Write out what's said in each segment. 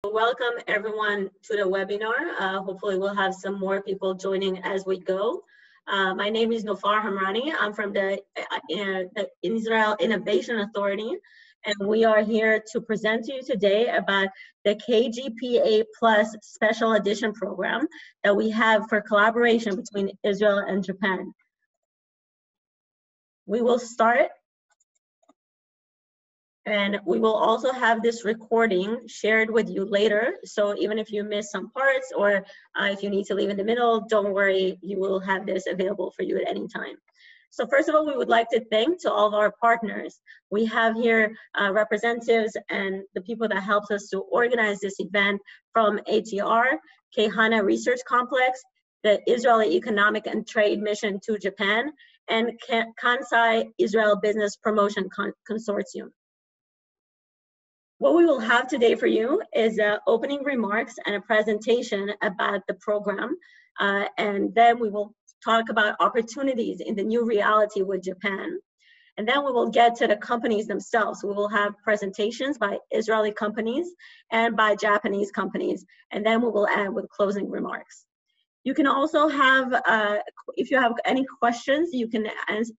Welcome everyone to the webinar. Hopefully we'll have some more people joining as we go. My name is Nofar Hamrani. I'm from the Israel Innovation Authority, and we are here to present to you today about the KGPA Plus Special Edition program that we have for collaboration between Israel and Japan. We will start, and we will also have this recording shared with you later. So even if you miss some parts or if you need to leave in the middle, don't worry, you will have this available for you at any time. So first of all, we would like to thank to all of our partners. We have here representatives and the people that helped us to organize this event from ATR, Keihanna Research Complex, the Israeli Economic and Trade Mission to Japan, and Kansai Israel Business Promotion Consortium. What we will have today for you is opening remarks and a presentation about the program, and then we will talk about opportunities in the new reality with Japan. And then we will get to the companies themselves. We will have presentations by Israeli companies and by Japanese companies, and then we will end with closing remarks. You can also have, if you have any questions, you can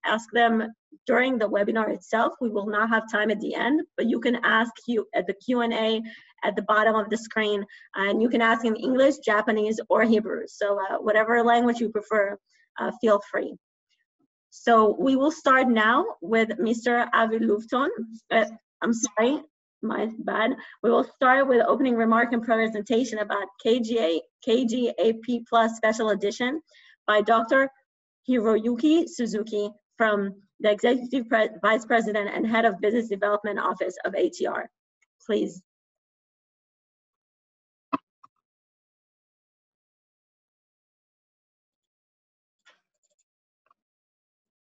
ask them during the webinar itself. We will not have time at the end, but you can ask at the Q&A at the bottom of the screen, and you can ask in English, Japanese, or Hebrew. So whatever language you prefer, feel free. So we will start now with Mr. Avi Lufton. I'm sorry, my bad. We will start with opening remark and presentation about KGAP Plus Special Edition by Dr. Hiroyuki Suzuki from the Executive Vice President and Head of Business Development Office of ATR. Please.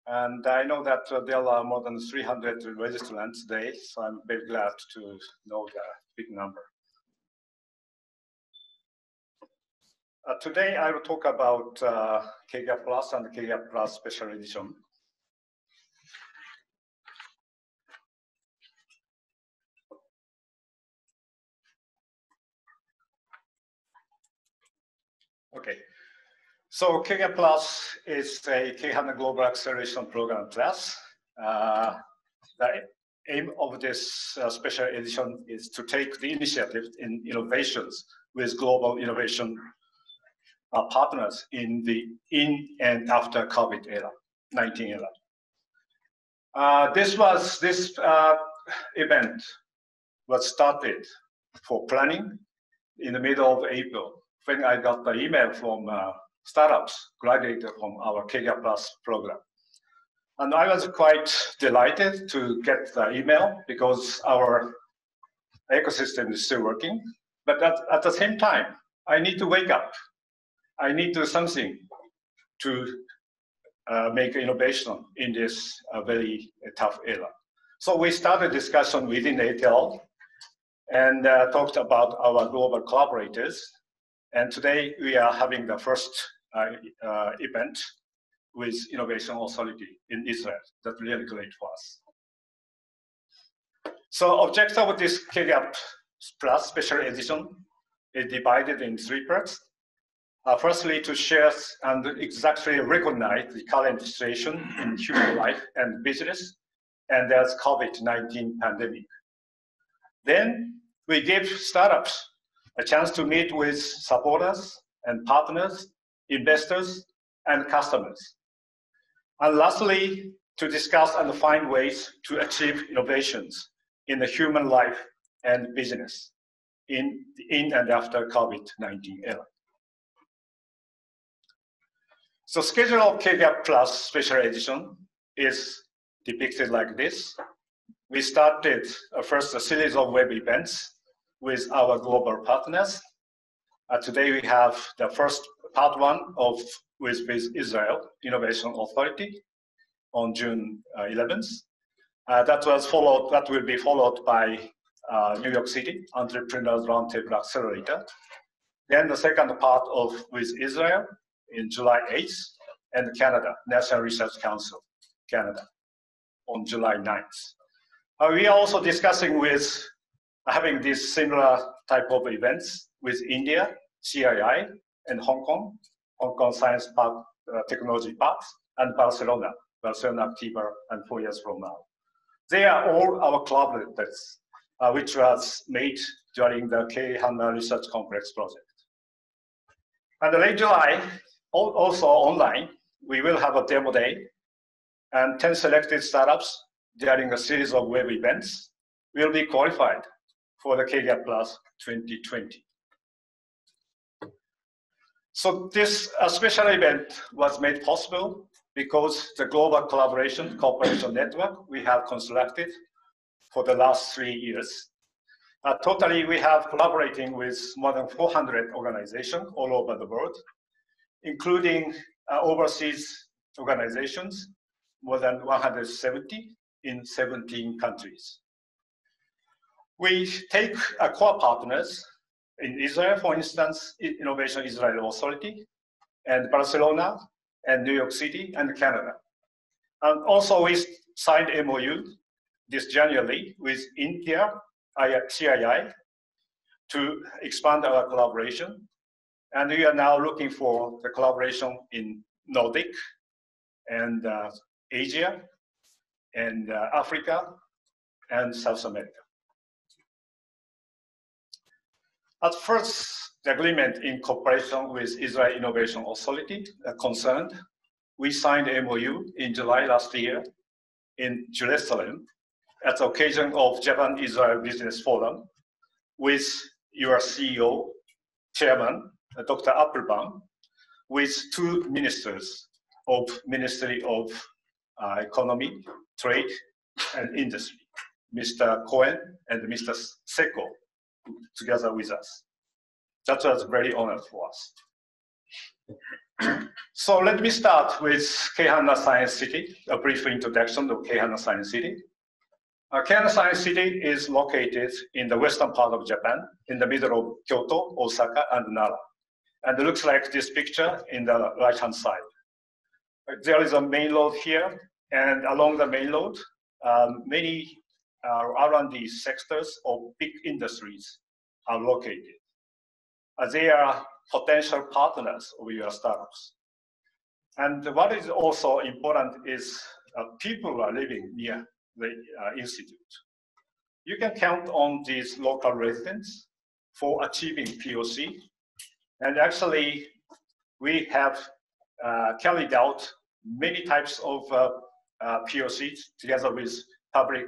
And I know that there are more than 300 registrants today, so I'm very glad to know the big number. Today I will talk about KGAP Plus and KGAP Plus Special Edition. Okay. So KGAP Plus is a Keihanna Global Acceleration Program Plus. The aim of this special edition is to take the initiative in innovations with global innovation partners in the and after COVID -19 era. This event was started for planning in the middle of April when I got the email from startups graduated from our KGAP Plus program. And I was quite delighted to get the email because our ecosystem is still working. But at the same time, I need to wake up. I need to do something to make innovation in this very tough era. So we started discussion within ATL and talked about our global collaborators. And today we are having the first event with Innovation Authority in Israel. That's really great for us. So objective of this KGAP Plus Special Edition is divided in 3 parts. Firstly, to share and exactly recognize the current situation in human life and business, and there's COVID-19 pandemic. Then we give startups a chance to meet with supporters and partners, investors, and customers. And lastly, to discuss and find ways to achieve innovations in the human life and business in and after COVID-19 era. So schedule of KGAP Plus Special Edition is depicted like this. We started first a series of web events with our global partners. Today we have the first part 1 with Israel Innovation Authority on June 11th. That will be followed by New York City Entrepreneurs Roundtable Accelerator. Then the second part with Israel in July 8th, and Canada, National Research Council, Canada, on July 9th. We are also discussing with having this similar type of events with India, CII, and Hong Kong Science Park, Technology Parks, and Barcelona Activa, and 4 years from now. They are all our collaborators, which was made during the Keihanna Research Complex project. And late July, also online, we will have a demo day, and 10 selected startups during a series of web events will be qualified for the KGAP Plus 2020. So this special event was made possible because the global collaboration cooperation network we have constructed for the last 3 years. Totally, we have collaborating with more than 400 organizations all over the world, including overseas organizations, more than 170 in 17 countries. We take core partners in Israel, for instance, Innovation Israel Authority, and Barcelona, and New York City, and Canada. And also we signed MOU this January with India, CII, to expand our collaboration. And we are now looking for the collaboration in Nordic, and Asia, and Africa, and South America. At first, the agreement in cooperation with Israel Innovation Authority concerned, we signed a MOU in July last year in Jerusalem at the occasion of Japan-Israel Business Forum with your CEO, Chairman, Dr. Appelbaum, with 2 ministers of Ministry of Economy, Trade, and Industry, Mr. Cohen and Mr. Seko, together with us. That was very honored for us. So let me start with Keihanna Science City, a brief introduction of Keihanna Science City. Keihanna Science City is located in the western part of Japan, in the middle of Kyoto, Osaka, and Nara. And it looks like this picture in the right-hand side. There is a main road here, and along the main road, many R&D sectors of big industries are located. They are potential partners of your startups. And what is also important is people are living near the institute. You can count on these local residents for achieving POC. And actually, we have carried out many types of POCs together with public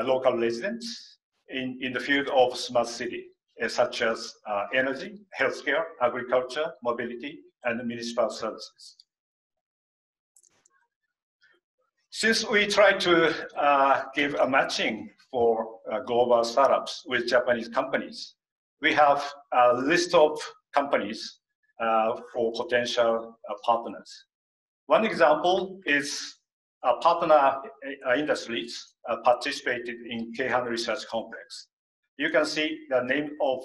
local residents in the field of smart city, such as energy, healthcare, agriculture, mobility, and municipal services. Since we try to give a matching for global startups with Japanese companies, we have a list of companies for potential partners. One example is partner industries participated in Keihanna Research Complex. You can see the name of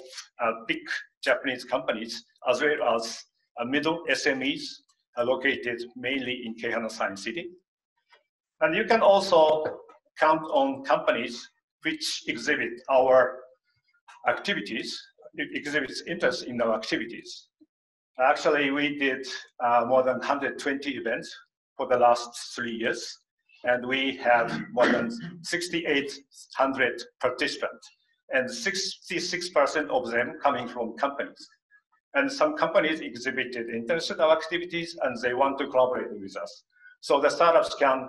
big Japanese companies as well as middle SMEs located mainly in Keihanna Science City. And you can also count on companies which exhibit our activities, exhibits interest in our activities. Actually, we did more than 120 events for the last 3 years, and we have more than 6,800 participants, and 66% of them coming from companies. And some companies exhibited interest in our activities, and they want to collaborate with us. So the startups can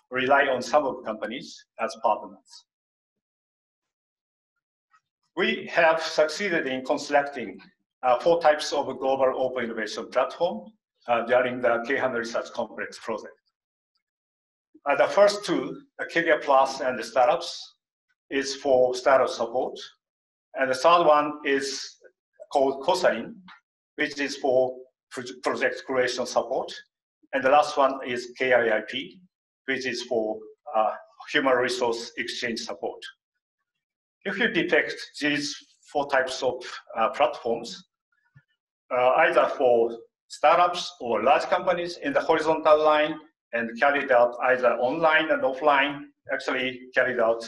rely on some of the companies as partners. We have succeeded in constructing 4 types of a global open innovation platform during the Keihanna Research Complex project. The first 2, the KGAP Plus and the startups, is for startup support. And the third one is called COSAIN, which is for project creation support. And the last one is KIIP, which is for human resource exchange support. If you depict these 4 types of platforms, either for startups or large companies in the horizontal line and carried out either online and offline, actually carried out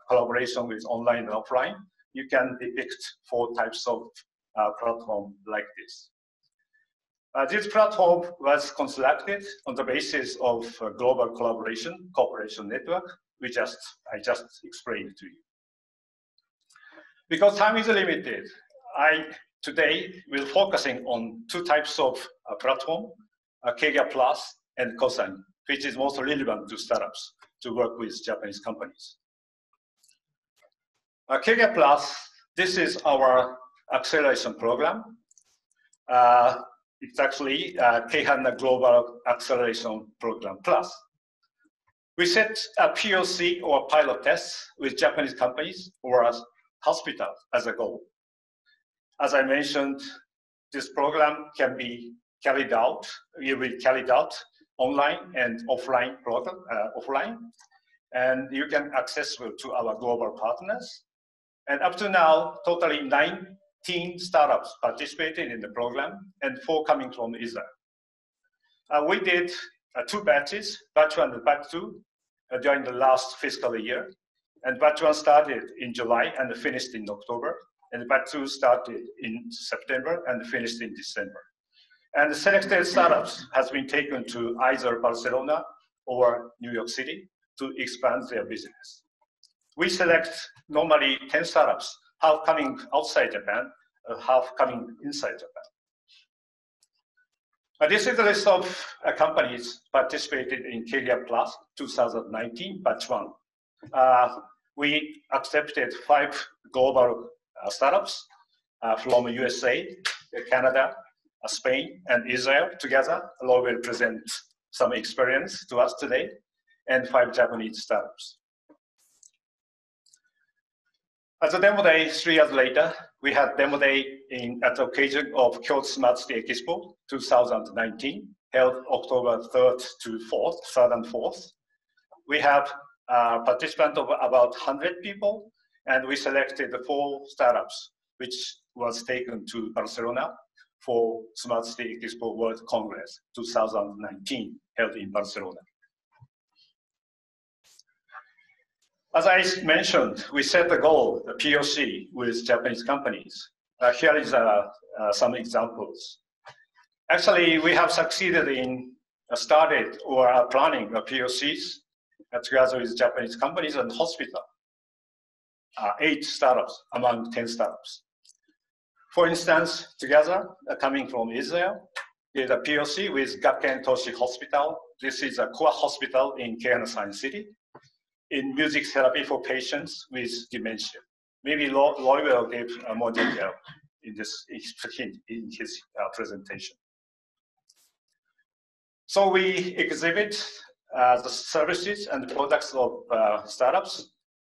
collaboration with online and offline, you can depict 4 types of platform like this. This platform was constructed on the basis of global collaboration, cooperation network, which I just explained to you. Because time is limited, today will focusing on 2 types of platform, KGAP Plus and Kosan, which is most relevant to startups to work with Japanese companies. KGAP Plus, this is our acceleration program. It's actually Keihanna Global Acceleration Program Plus. We set a POC or pilot tests with Japanese companies or hospitals as a goal. As I mentioned, this program can be carried out, online and offline program, and you can access to our global partners. And up to now, totally 19 startups participated in the program and 4 coming from Israel. We did 2 batches, batch 1 and batch 2, during the last fiscal year. And batch 1 started in July and finished in October. And batch 2 started in September and finished in December. And the selected startups has been taken to either Barcelona or New York City to expand their business. We select normally 10 startups, half coming outside Japan, half coming inside Japan. This is the list of companies participated in KGAP Plus 2019 batch 1. We accepted 5 global startups from USA, Canada, Spain, and Israel together. Along will present some experience to us today, and 5 Japanese startups. As a demo day 3 years later, we had demo day at the occasion of Kyoto Smart City Expo 2019, held October 3rd to 4th, 3rd and 4th. We have participants of about 100 people, and we selected the 4 startups, which was taken to Barcelona for Smart City Expo World Congress 2019, held in Barcelona. As I mentioned, we set the goal, the POC, with Japanese companies. Here is some examples. Actually, we have succeeded in started or are planning POCs together with Japanese companies and hospital. 8 startups among 10 startups. For instance, together, coming from Israel, is a POC with Gakken Toshi Hospital. This is a core hospital in Keihanna Science City in music therapy for patients with dementia. Maybe Roy will give more detail in his presentation. So we exhibit the services and products of startups,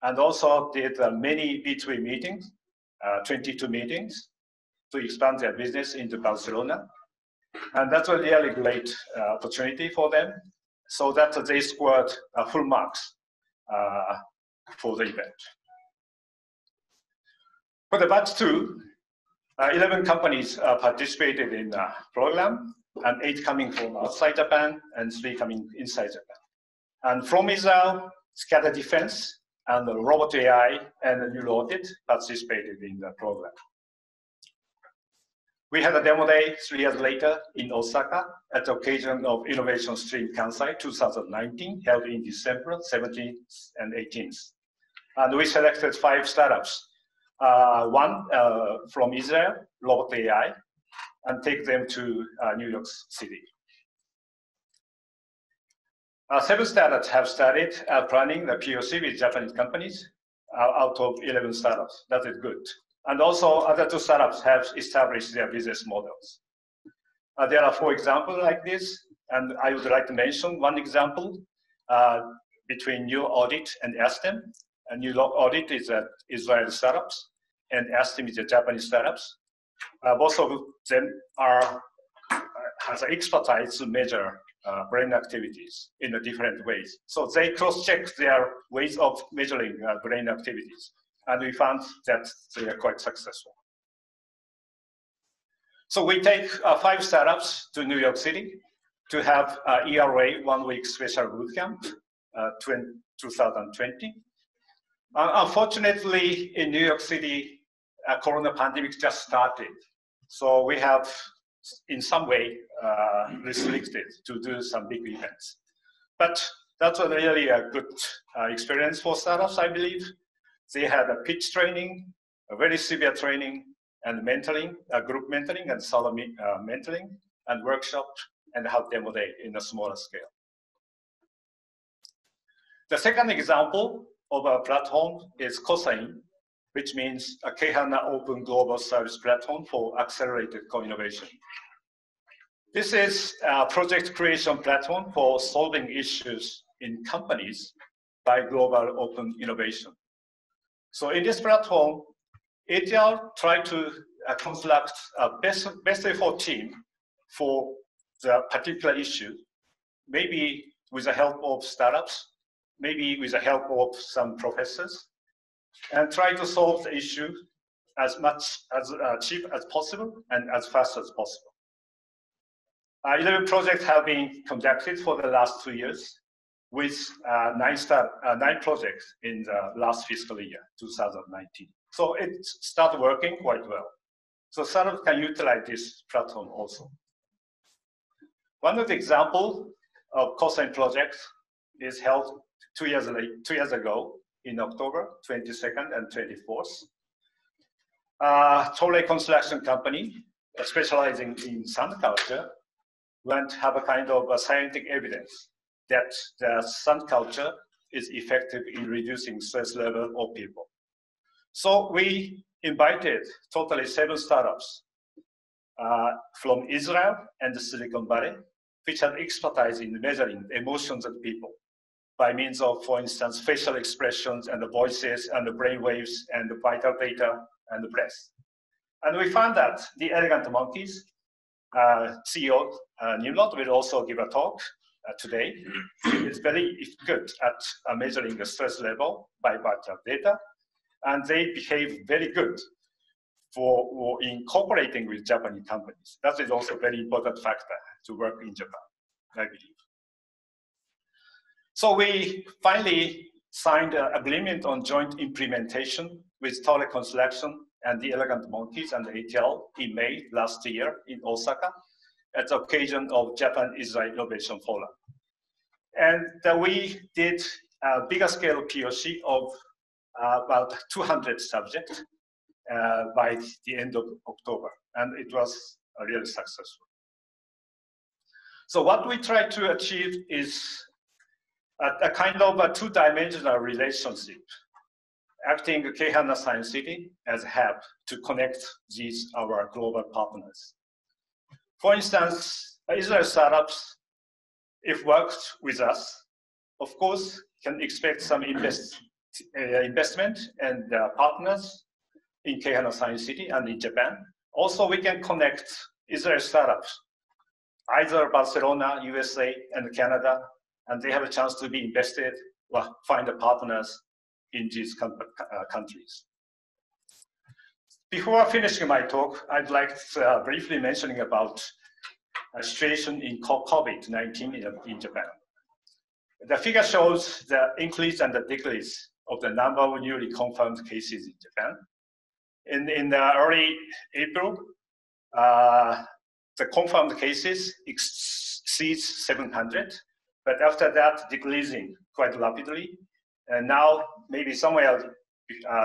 and also did many B2B meetings, 22 meetings, to expand their business into Barcelona. And that's a really great opportunity for them, so that they scored full marks for the event. For the batch 2, 11 companies participated in the program, and 8 coming from outside Japan and 3 coming inside Japan. And from Israel, Scatter Defense and Robot AI and Neural Audit participated in the program. We had a demo day 3 years later in Osaka at the occasion of Innovation Stream Kansai 2019, held in December 17th and 18th. And we selected 5 startups. 1 from Israel, Robot AI, and take them to New York City. 7 startups have started planning the POC with Japanese companies out of 11 startups. That is good. And also other 2 startups have established their business models. There are 4 examples like this, and I would like to mention 1 example between New Audit and Astem. New Audit is Israeli startups, and Astem is a Japanese startups. Both of them has expertise to measure brain activities in a different ways. So they cross-check their ways of measuring brain activities, and we found that they are quite successful. So we take 5 startups to New York City to have ERA 1-week special bootcamp 2020. Unfortunately, in New York City, corona pandemic just started. So we have, in some way, restricted to do some big events. But that's really a good experience for startups, I believe. They had a pitch training, a very severe training, and mentoring, group mentoring, and solo mentoring, and workshop, and have demo day in a smaller scale. The second example of a platform is Keihanna, which means a Keihanna open global service platform for accelerated co-innovation. This is a project creation platform for solving issues in companies by global open innovation. So in this platform, ATL tried to construct a best effort team for the particular issue, maybe with the help of startups, maybe with the help of some professors, and try to solve the issue as much as cheap as possible and as fast as possible. 11 projects have been conducted for the last 2 years, with 9 projects in the last fiscal year, 2019. So it started working quite well. So startups can utilize this platform also. One of the examples of Keihanna projects is held 2 years ago in October 22nd and 24th. Tollway construction company specializing in sand culture went to have a kind of a scientific evidence that the sand culture is effective in reducing stress level of people. So we invited totally 7 startups from Israel and the Silicon Valley, which have expertise in measuring the emotions of people by means of, for instance, facial expressions and the voices and the brain waves and the vital data and the breath. And we found that the Elegant Monkeys CEO Nimrod will also give a talk today. It's very good at measuring the stress level by vital data, and they behave very good for incorporating with Japanese companies. That is also a very important factor to work in Japan, I believe. So we finally signed an agreement on joint implementation with Tollway Construction and the Elegant Monkeys and the ATL in May last year in Osaka at the occasion of Japan-Israel Innovation Forum. And we did a bigger scale POC of about 200 subjects by the end of October, and it was really successful. So what we try to achieve is a kind of a 2-dimensional relationship, acting Keihanna Science City as a hub to connect these our global partners. For instance, Israel startups, if worked with us, of course, can expect some investment and partners in Keihanna Science City and in Japan. Also, we can connect Israel startups, either Barcelona, USA, and Canada, and they have a chance to be invested or find the partners in these countries. Before finishing my talk, I'd like to briefly mentioning about a situation in COVID-19 in Japan. The figure shows the increase and the decrease of the number of newly confirmed cases in Japan. In the early April, the confirmed cases exceeds 700, but after that decreasing quite rapidly. And now maybe somewhere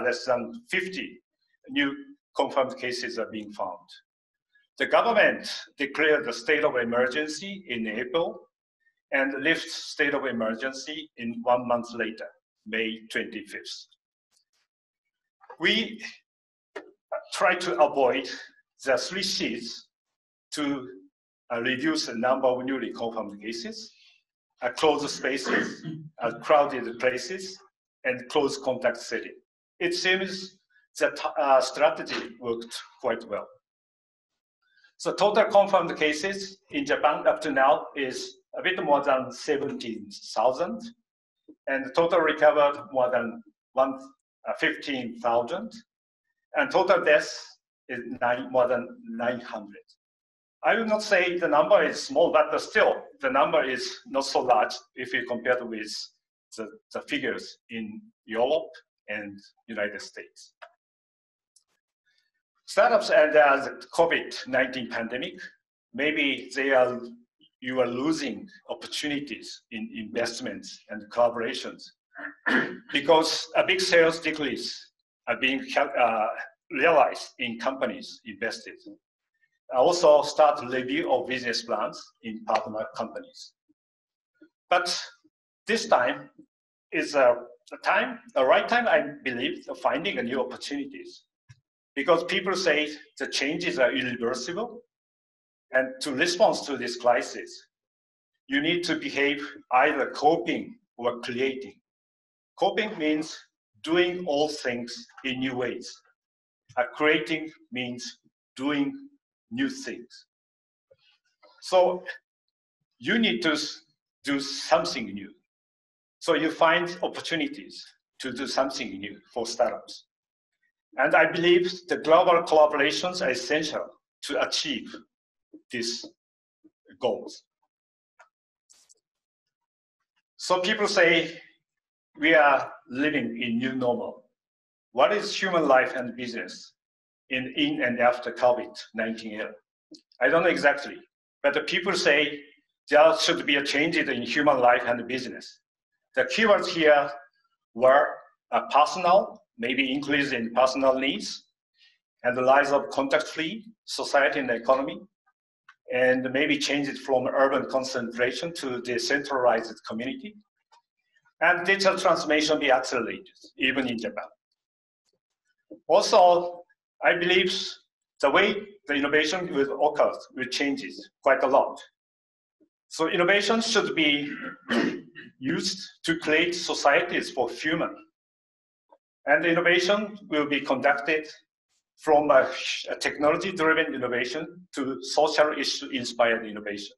less than 50 new confirmed cases are being found. The government declared the state of emergency in April and lifted state of emergency in 1 month later, May 25th. We try to avoid the 3 C's to reduce the number of newly confirmed cases, closed spaces, crowded places, and close contact setting. It seems that strategy worked quite well. So total confirmed cases in Japan up to now is a bit more than 17,000, and total recovered more than 15,000, and total deaths is more than 900. I will not say the number is small, but still the number is not so large if you compare with the figures in Europe and United States. Startups and the COVID-19 pandemic, maybe you are losing opportunities in investments and collaborations because a big sales decrease are being realized in companies invested. Also start review of business plans in partner companies. But this time is the right time, I believe, of finding a new opportunities. Because people say the changes are irreversible, and to respond to this crisis, you need to behave either coping or creating. Coping means doing all things in new ways. Creating means doing new things. So you need to do something new. So you find opportunities to do something new for startups. And I believe the global collaborations are essential to achieve these goals. So people say we are living in new normal. What is human life and business in and after COVID-19 era? I don't know exactly, but the people say there should be a change in human life and business. The keywords here were personal, maybe increase in personal needs, and the rise of contact-free society and economy, and maybe change it from urban concentration to decentralized community, and digital transformation be accelerated, even in Japan. Also, I believe the way the innovation will occur will change quite a lot. So innovation should be used to create societies for human. And innovation will be conducted from a technology-driven innovation to social issue-inspired innovation.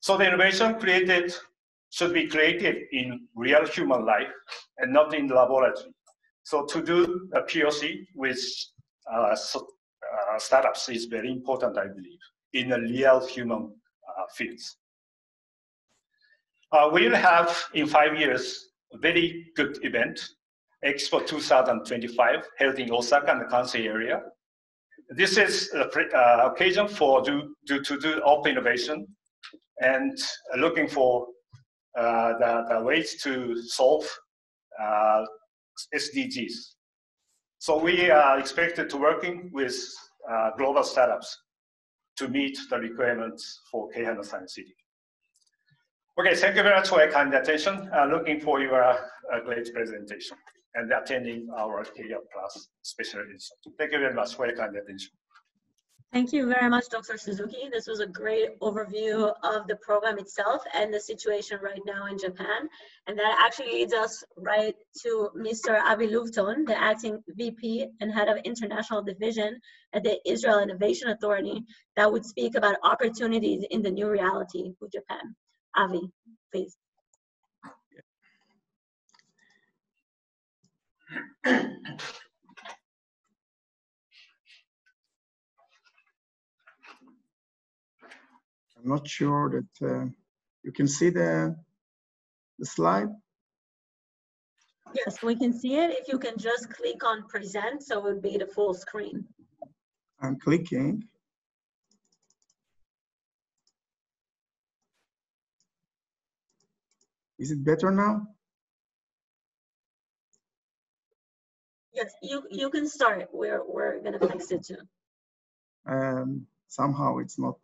So the innovation created should be created in real human life and not in the laboratory. So to do a POC with startups is very important, I believe, in the real human fields. We'll have, in 5 years, a very good event, Expo 2025, held in Osaka and the Kansai area. This is an occasion to do open innovation and looking for the ways to solve SDGs. So we are expected to working with global startups to meet the requirements for Keihanna Science City. Okay, thank you very much for your kind attention. Looking for your great presentation and attending our KGAP Plus special edition. Thank you very much for your kind attention. Thank you very much, Dr. Suzuki. This was a great overview of the program itself and the situation right now in Japan. And that actually leads us right to Mr. Avi Luvton, the acting VP and head of International Division at the Israel Innovation Authority, that would speak about opportunities in the new reality for Japan. Avi, please. I'm not sure that you can see the slide. Yes, we can see it. If you can just click on present, so it would be the full screen. I'm clicking. Is it better now? Yes, you can start. We're gonna fix it too. Somehow it's not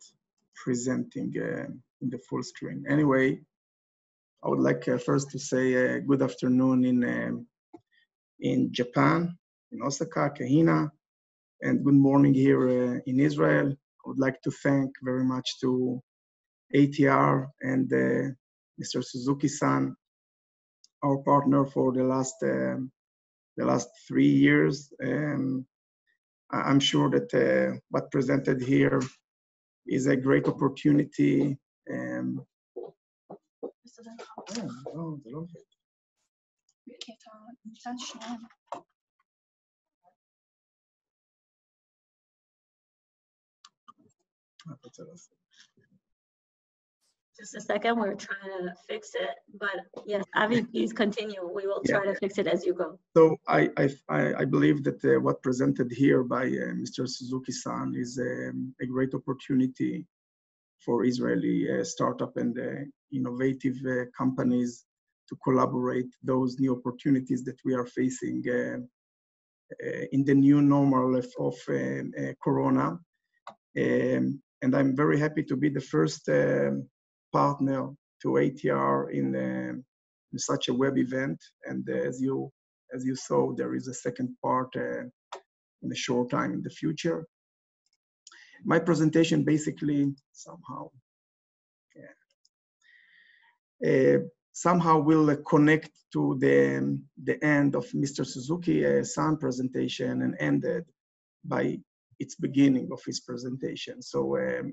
presenting in the full screen. Anyway, I would like first to say good afternoon in Japan, in Osaka, Keihanna, and good morning here in Israel. I would like to thank very much to ATR and Mr. Suzuki-san, our partner for the last 3 years. I'm sure that what presented here is a great opportunity. Just a second, we're trying to fix it, but yes, Avi, please continue. We will try to fix it as you go. So I believe that what presented here by Mr. Suzuki-san is a great opportunity for Israeli startup and innovative companies to collaborate those new opportunities that we are facing in the new normal of Corona. And I'm very happy to be the first partner to ATR in such a web event. And as you saw, there is a second part in a short time in the future. My presentation basically somehow will connect to the end of Mr. Suzuki-san presentation and ended by its beginning of his presentation. So it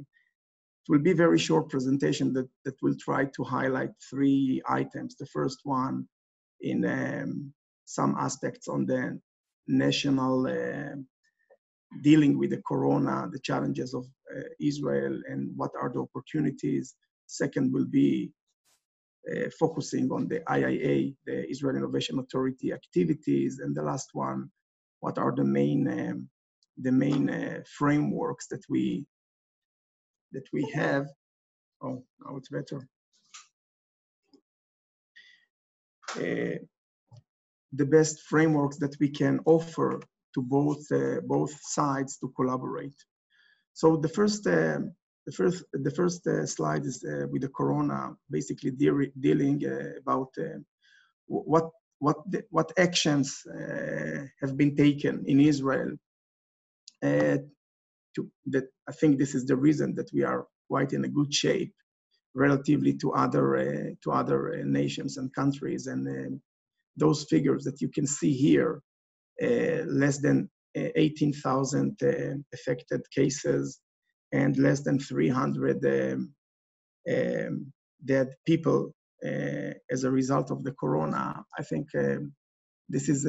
will be a very short presentation that will try to highlight 3 items. The first one in some aspects on the national dealing with the Corona, the challenges of Israel and what are the opportunities. Second will be focusing on the IIA, the Israel Innovation Authority activities. And the last one, what are the main frameworks that we have. Oh, now it's better. The best frameworks that we can offer to both sides to collaborate. So the first slide is with the Corona, basically dealing about what actions have been taken in Israel. I think this is the reason that we are quite in a good shape relatively to other nations and countries. And those figures that you can see here, less than 18,000 affected cases and less than 300 dead people as a result of the Corona. I think this is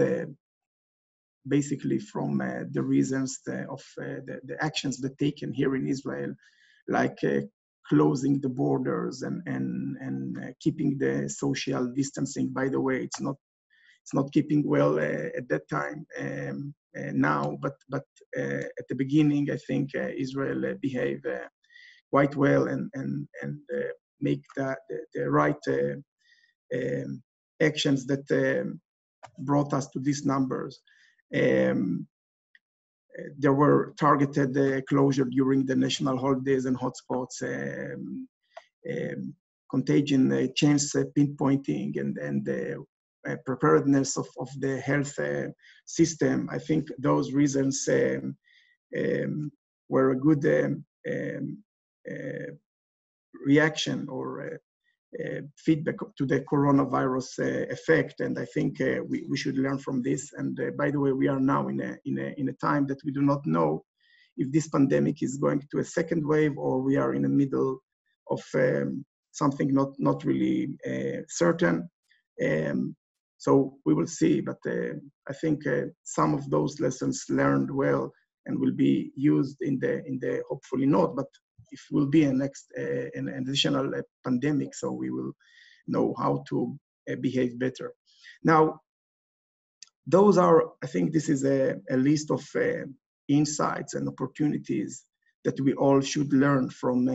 basically from the reasons of the actions that taken here in Israel, like closing the borders and keeping the social distancing. By the way, it's not keeping well at that time now, but at the beginning, I think Israel behaved quite well and make the right actions that brought us to these numbers. There were targeted closure during the national holidays and hotspots, contagion chance pinpointing and preparedness of the health system. I think those reasons were a good reaction or feedback to the coronavirus effect, and I think we should learn from this. And by the way, we are now in a time that we do not know if this pandemic is going to a second wave or we are in the middle of something not really certain. So we will see, but I think some of those lessons learned well and will be used in the hopefully not, but if will be an additional pandemic, so we will know how to behave better. Now, those are, I think this is a list of insights and opportunities that we all should learn from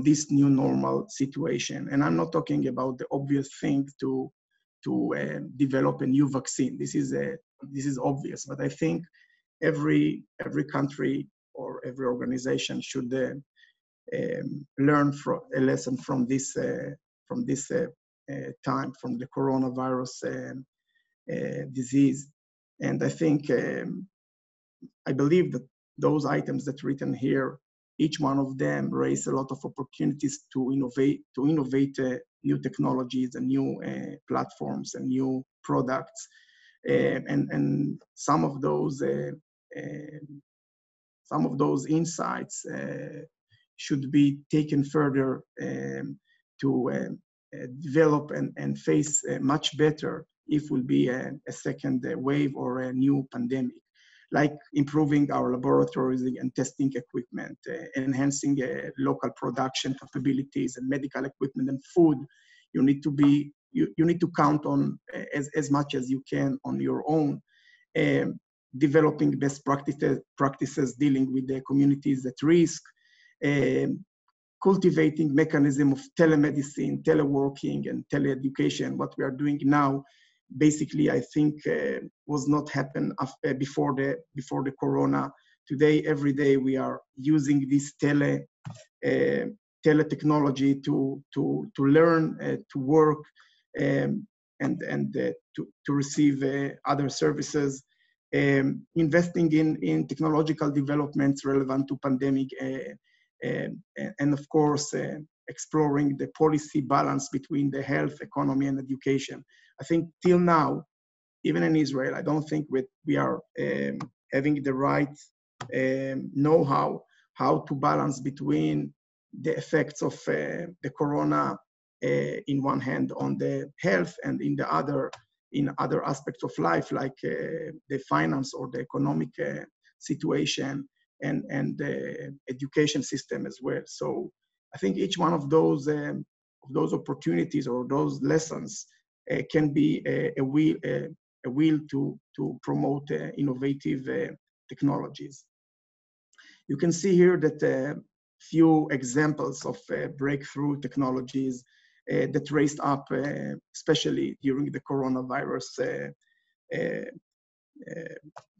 this new normal situation. And I'm not talking about the obvious thing to develop a new vaccine. This is obvious, but I think every country or every organization should learn a lesson from this time, from the coronavirus disease. And I think, I believe that those items that are written here, each one of them raise a lot of opportunities to innovate new technologies and new platforms and new products. And some of those insights should be taken further to develop and face much better if will be a second wave or a new pandemic. like improving our laboratories and testing equipment, enhancing local production capabilities and medical equipment and food. You need to count on as much as you can on your own. Developing best practices dealing with the communities at risk, cultivating mechanism of telemedicine, teleworking, and teleeducation. What we are doing now, basically, I think was not happen before the corona. Today, every day, we are using this tele-technology to learn, to work, and to receive other services. Investing in technological developments relevant to pandemic, and of course, exploring the policy balance between the health, economy, and education. I think till now, even in Israel, I don't think we are having the right know-how how to balance between the effects of the corona in one hand on the health and in the other in other aspects of life, like the finance or the economic situation and the education system as well. So I think each one of those opportunities or those lessons can be a will to promote innovative technologies. You can see here that few examples of breakthrough technologies that raised up, especially during the coronavirus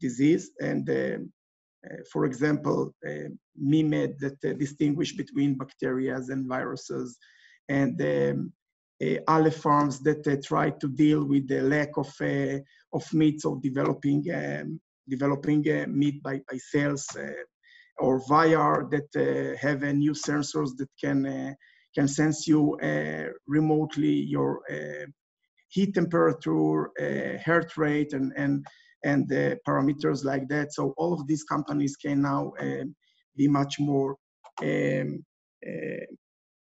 disease. And for example, MIMED that distinguish between bacteria and viruses, and Aleph farms that try to deal with the lack of meat, so developing meat by cells, or VIR that have new sensors that can sense you remotely, your heat temperature, heart rate, and parameters like that. So all of these companies can now be much more,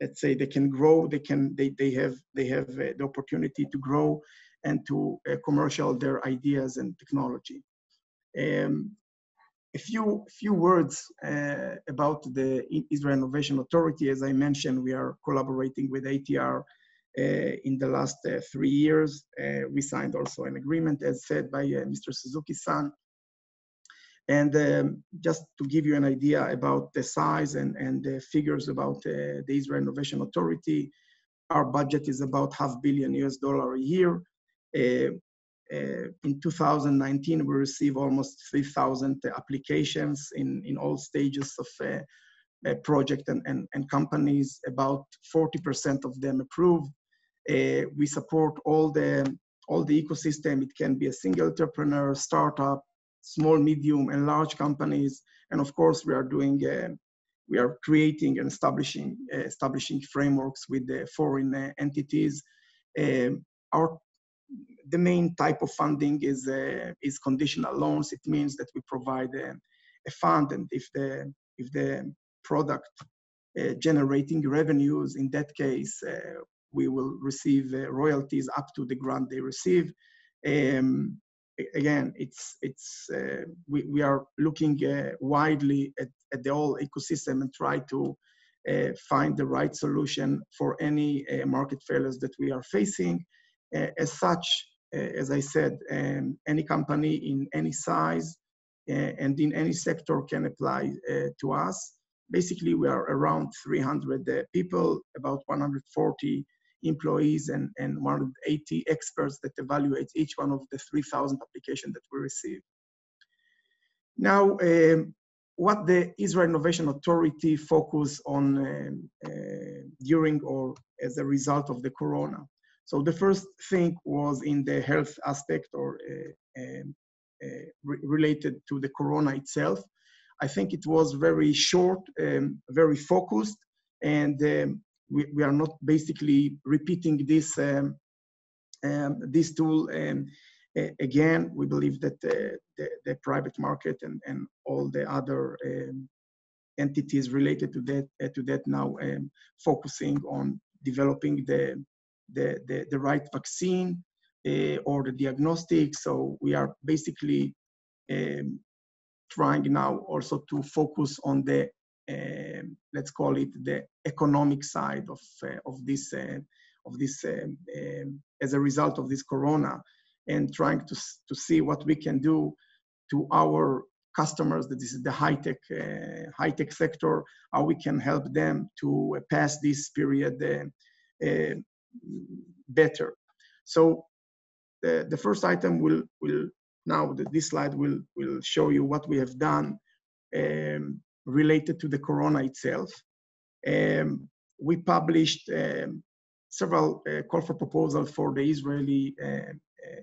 let's say, they can grow. They have the opportunity to grow and to commercial their ideas and technology. A few words about the Israel Innovation Authority. As I mentioned, we are collaborating with ATR in the last 3 years. We signed also an agreement, as said by Mr. Suzuki-san. And just to give you an idea about the size and the figures about the Israel Innovation Authority, our budget is about $500 million a year. In 2019, we received almost 3,000 applications in all stages of project and companies, about 40% of them approved. We support all the ecosystem. It can be a single entrepreneur, startup, small, medium, and large companies. And of course, we are creating and establishing frameworks with the foreign entities. The main type of funding is conditional loans. It means that we provide a fund, and if the product generating revenues, in that case, we will receive royalties up to the grant they receive. Again, we are looking widely at the whole ecosystem and try to find the right solution for any market failures that we are facing. As such, as I said, any company in any size and in any sector can apply to us. Basically, we are around 300 people, about 140 employees, and 180 experts that evaluate each one of the 3,000 applications that we receive. Now, what the Israel Innovation Authority focused on during or as a result of the corona. So the first thing was in the health aspect or related to the corona itself. I think it was very short, very focused, and we are not basically repeating this tool again. We believe that the private market and all the other entities related to that now focusing on developing the right vaccine or the diagnostic. So we are basically trying now also to focus on the, let's call it the economic side of this as a result of this corona, and trying to see what we can do to our customers, that this is the high-tech sector, how we can help them to pass this period better. So the first item will now, this slide will show you what we have done related to the corona itself. We published several call for proposals for the Israeli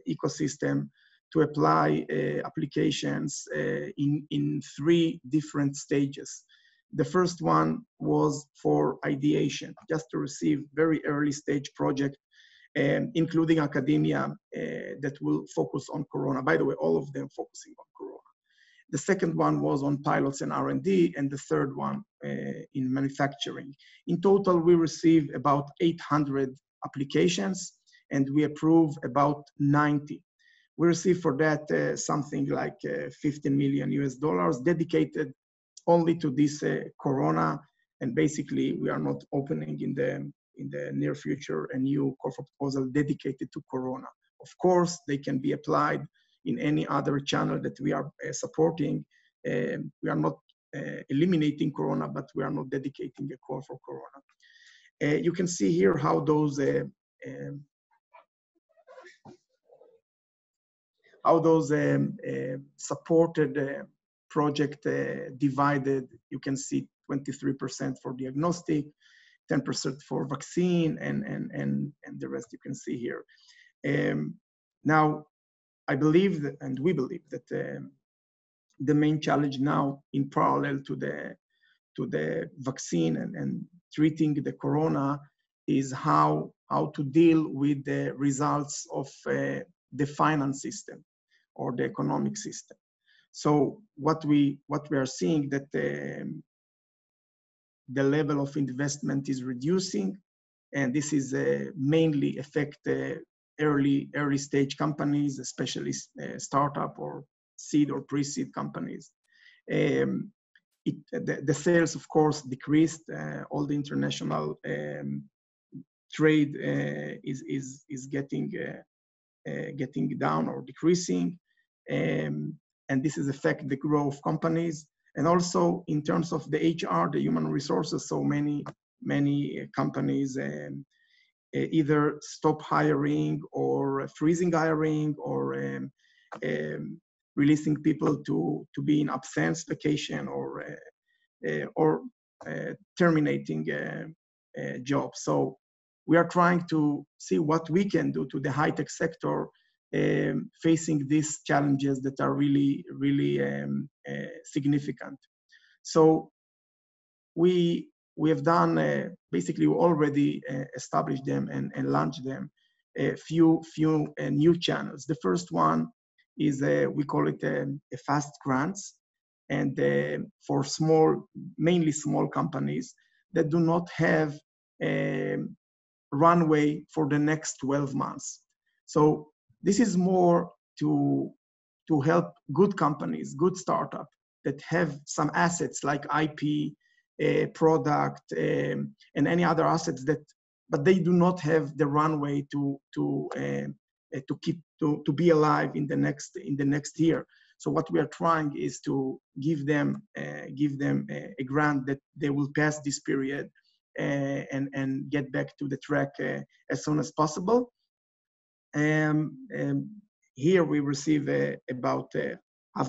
ecosystem to apply applications in 3 different stages. The first one was for ideation, just to receive very early stage project, including academia that will focus on corona. By the way, all of them focusing on corona. The second one was on pilots and R&D, and the third one in manufacturing. In total, we received about 800 applications, and we approved about 90. We received for that something like $15 million dedicated only to this corona, and basically we are not opening in the near future a new call for proposal dedicated to corona. Of course, they can be applied in any other channel that we are supporting. We are not eliminating corona, but we are not dedicating a call for corona. You can see here how those supported project divided. You can see 23% for diagnostic, 10% for vaccine, and the rest you can see here. Now, I believe that, and we believe that the main challenge now, in parallel to the vaccine and treating the corona, is how to deal with the results of the finance system or the economic system. So what we are seeing that the level of investment is reducing, and this is mainly affect early stage companies, especially startup or seed or pre-seed companies. The sales, of course, decreased. All the international trade is getting down or decreasing, and this is affect the growth of companies. And also in terms of the HR, the human resources, so many companies either stop hiring or freezing hiring or releasing people to be in absence vacation or terminating jobs. So we are trying to see what we can do to the high-tech sector facing these challenges that are really significant. So we have done, basically we already established them and launched them, a few new channels. The first one is, we call it a fast grants, and for mainly small companies that do not have a runway for the next 12 months. So this is more to help good companies, good startup that have some assets like IP, product, and any other assets but they do not have the runway to be alive in the next year. So what we are trying is to give them a grant that they will pass this period and get back to the track as soon as possible. Here we receive about $500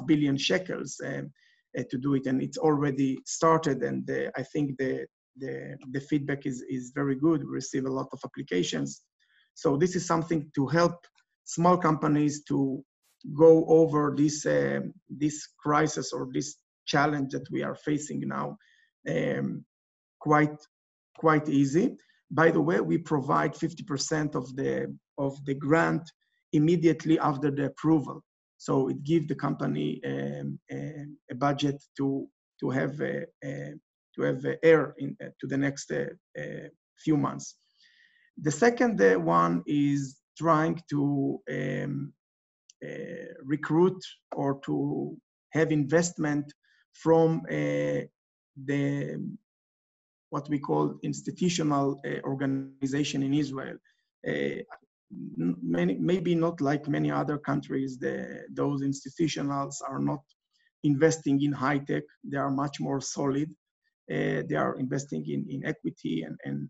million shekels to do it, and it's already started, and I think the feedback is very good. We receive a lot of applications. So this is something to help small companies to go over this crisis or this challenge that we are facing now quite easy. By the way, we provide 50% of the grant immediately after the approval. So it gives the company a budget to have air to the next few months. The second one is trying to recruit or to have investment from what we call institutional organization in Israel. Maybe not like many other countries, those institutionals are not investing in high tech. They are much more solid. They are investing in equity and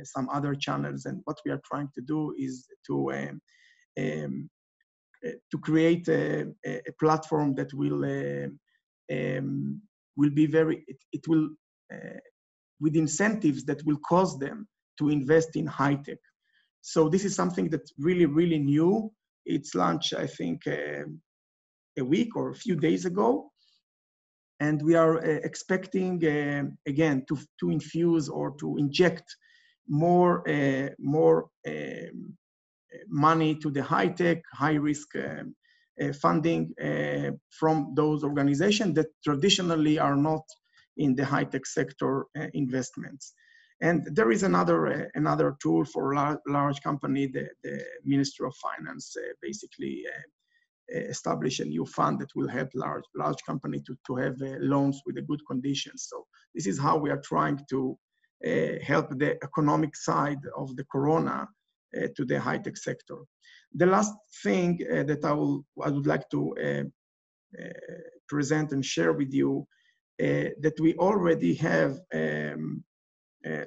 some other channels. And what we are trying to do is to create a platform that will be very, it will, with incentives that will cause them to invest in high tech. So this is something that's really, really new. It's launched, I think, a week or a few days ago. And we are expecting, again, to infuse or to inject more money to the high tech, high risk funding from those organizations that traditionally are not in the high tech sector investments. And there is another tool for large company. The Ministry of Finance basically establish a new fund that will help large company to have loans with a good conditions. So this is how we are trying to help the economic side of the corona to the high tech sector. The last thing that I would like to present and share with you that we already have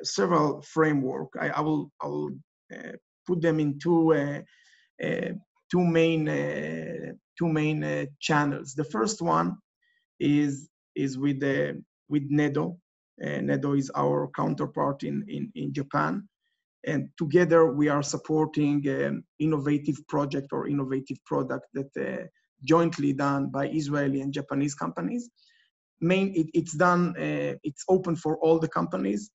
several framework. I will put them in two main channels. The first one is with NEDO. NEDO is our counterpart in Japan, and together we are supporting innovative project or innovative product that jointly done by Israeli and Japanese companies. It's open for all the companies,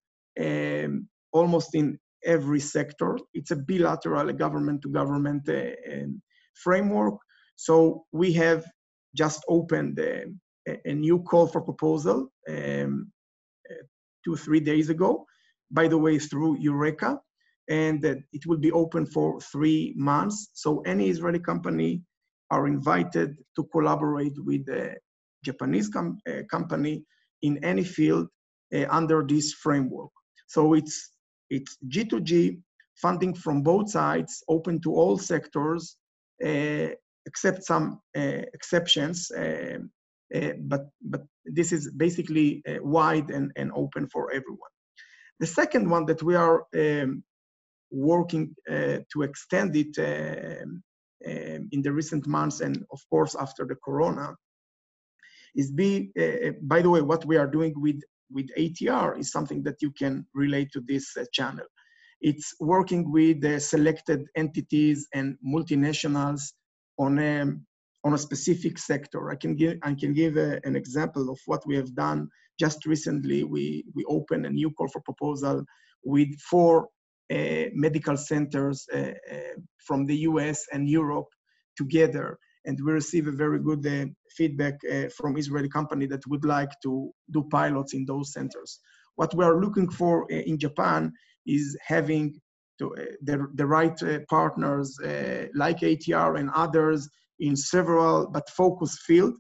almost in every sector. It's a bilateral government-to-government framework. So we have just opened a new call for proposal 2-3 days ago, by the way, through Eureka, and it will be open for 3 months. So any Israeli company are invited to collaborate with a Japanese company in any field under this framework. So it's G2G, funding from both sides, open to all sectors, except some exceptions, but this is basically wide and open for everyone. The second one that we are working to extend it in the recent months, and of course after the corona, is by the way, what we are doing with ATR is something that you can relate to this channel. It's working with the selected entities and multinationals on a specific sector. I can give an example of what we have done just recently. We opened a new call for proposal with 4 medical centers from the US and Europe together. And we receive a very good feedback from Israeli company that would like to do pilots in those centers. What we are looking for in Japan is having the right partners like ATR and others in several but focused field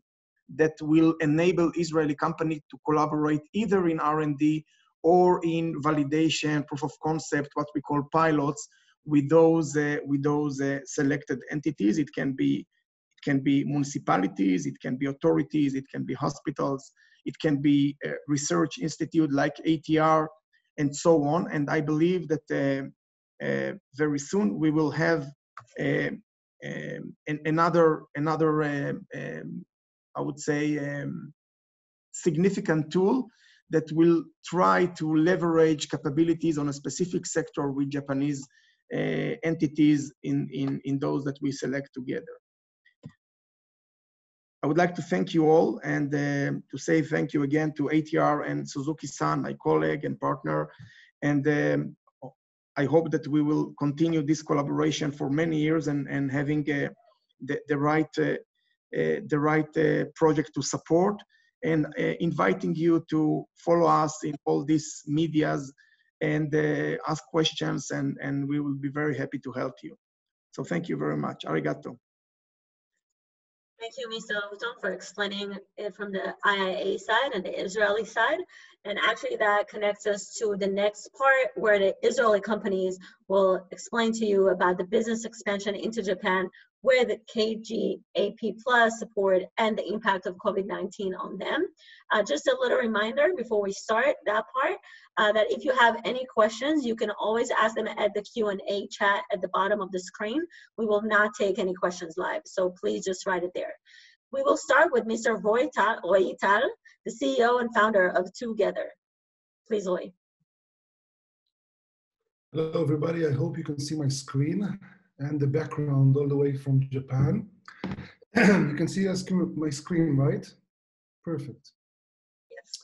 that will enable Israeli company to collaborate either in R&D or in validation, proof of concept, what we call pilots, with those selected entities. It can be municipalities, it can be authorities, it can be hospitals, it can be a research institute like ATR, and so on. And I believe that very soon we will have another I would say, significant tool that will try to leverage capabilities on a specific sector with Japanese entities in those that we select together. I would like to thank you all and to say thank you again to ATR and Suzuki-san, my colleague and partner. And I hope that we will continue this collaboration for many years and having the right project to support, and inviting you to follow us in all these medias and ask questions, and we will be very happy to help you. So thank you very much. Arigato. Thank you, Mr. Luton, for explaining it from the IIA side and the Israeli side. And actually that connects us to the next part where the Israeli companies will explain to you about the business expansion into Japan, where the KGAP Plus support and the impact of COVID-19 on them. Just a little reminder before we start that part, that if you have any questions, you can always ask them at the Q&A chat at the bottom of the screen. We will not take any questions live, so please just write it there. We will start with Mr. Roy Tal, the CEO and founder of Together. Please, Roy. Hello, everybody. I hope you can see my screen and the background all the way from Japan. You can see my screen, right? Perfect. Yes.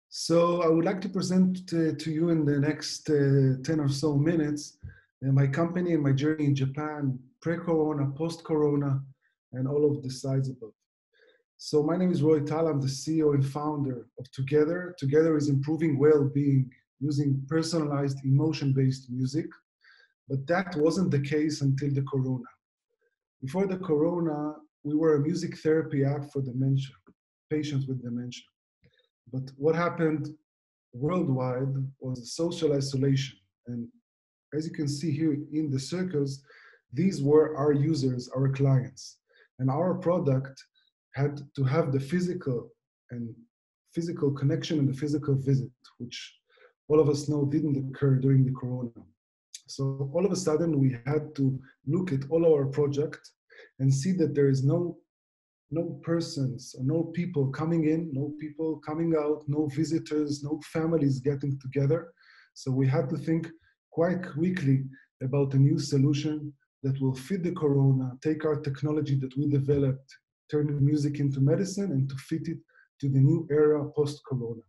So I would like to present to you in the next 10 or so minutes my company and my journey in Japan, pre-corona, post-corona, and all of the sides above. So my name is Roy Tal. I'm the CEO and founder of Together. Together is improving well-being using personalized emotion-based music. But that wasn't the case until the corona. Before the corona, we were a music therapy app for dementia, patients with dementia. But what happened worldwide was social isolation. And as you can see here in the circles, these were our users, our clients. And our product had to have the physical connection and the physical visit, which all of us know didn't occur during the corona. So all of a sudden we had to look at all our projects and see that there is no persons, no people coming in, no people coming out, no visitors, no families getting together. So we had to think quite quickly about a new solution that will fit the corona, take our technology that we developed, turn music into medicine, and to fit it to the new era post-corona.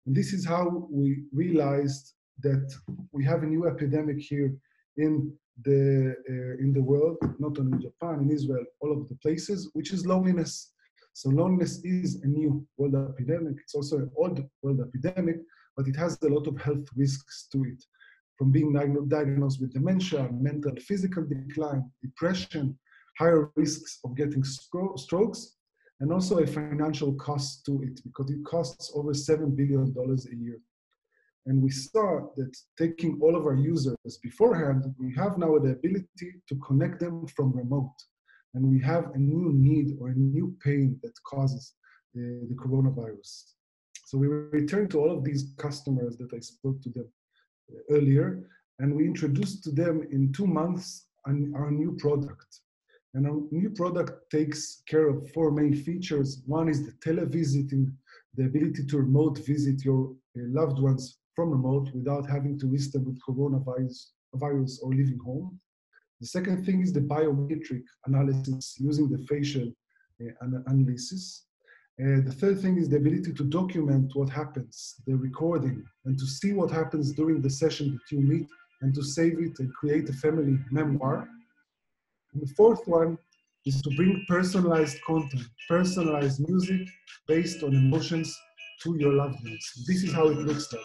And this is how we realized that we have a new epidemic here in the world, not only in Japan, in Israel, all of the places, which is loneliness. So loneliness is a new world epidemic. It's also an old world epidemic, but it has a lot of health risks to it, from being diagnosed with dementia, mental, physical decline, depression, higher risks of getting strokes, and also a financial cost to it, because it costs over $7 billion a year. And we saw that taking all of our users beforehand, we have now the ability to connect them from remote. And we have a new need or a new pain that causes the coronavirus. So we returned to all of these customers that I spoke to them earlier, and we introduced to them in 2 months our new product. And our new product takes care of 4 main features. One is the televisiting, the ability to remote visit your loved ones from remote without having to risk them with coronavirus or leaving home. The second thing is the biometric analysis using the facial analysis. The third thing is the ability to document what happens, the recording, and to see what happens during the session that you meet, and to save it and create a family memoir. And the fourth one is to bring personalized content, personalized music based on emotions to your loved ones. This is how it looks like.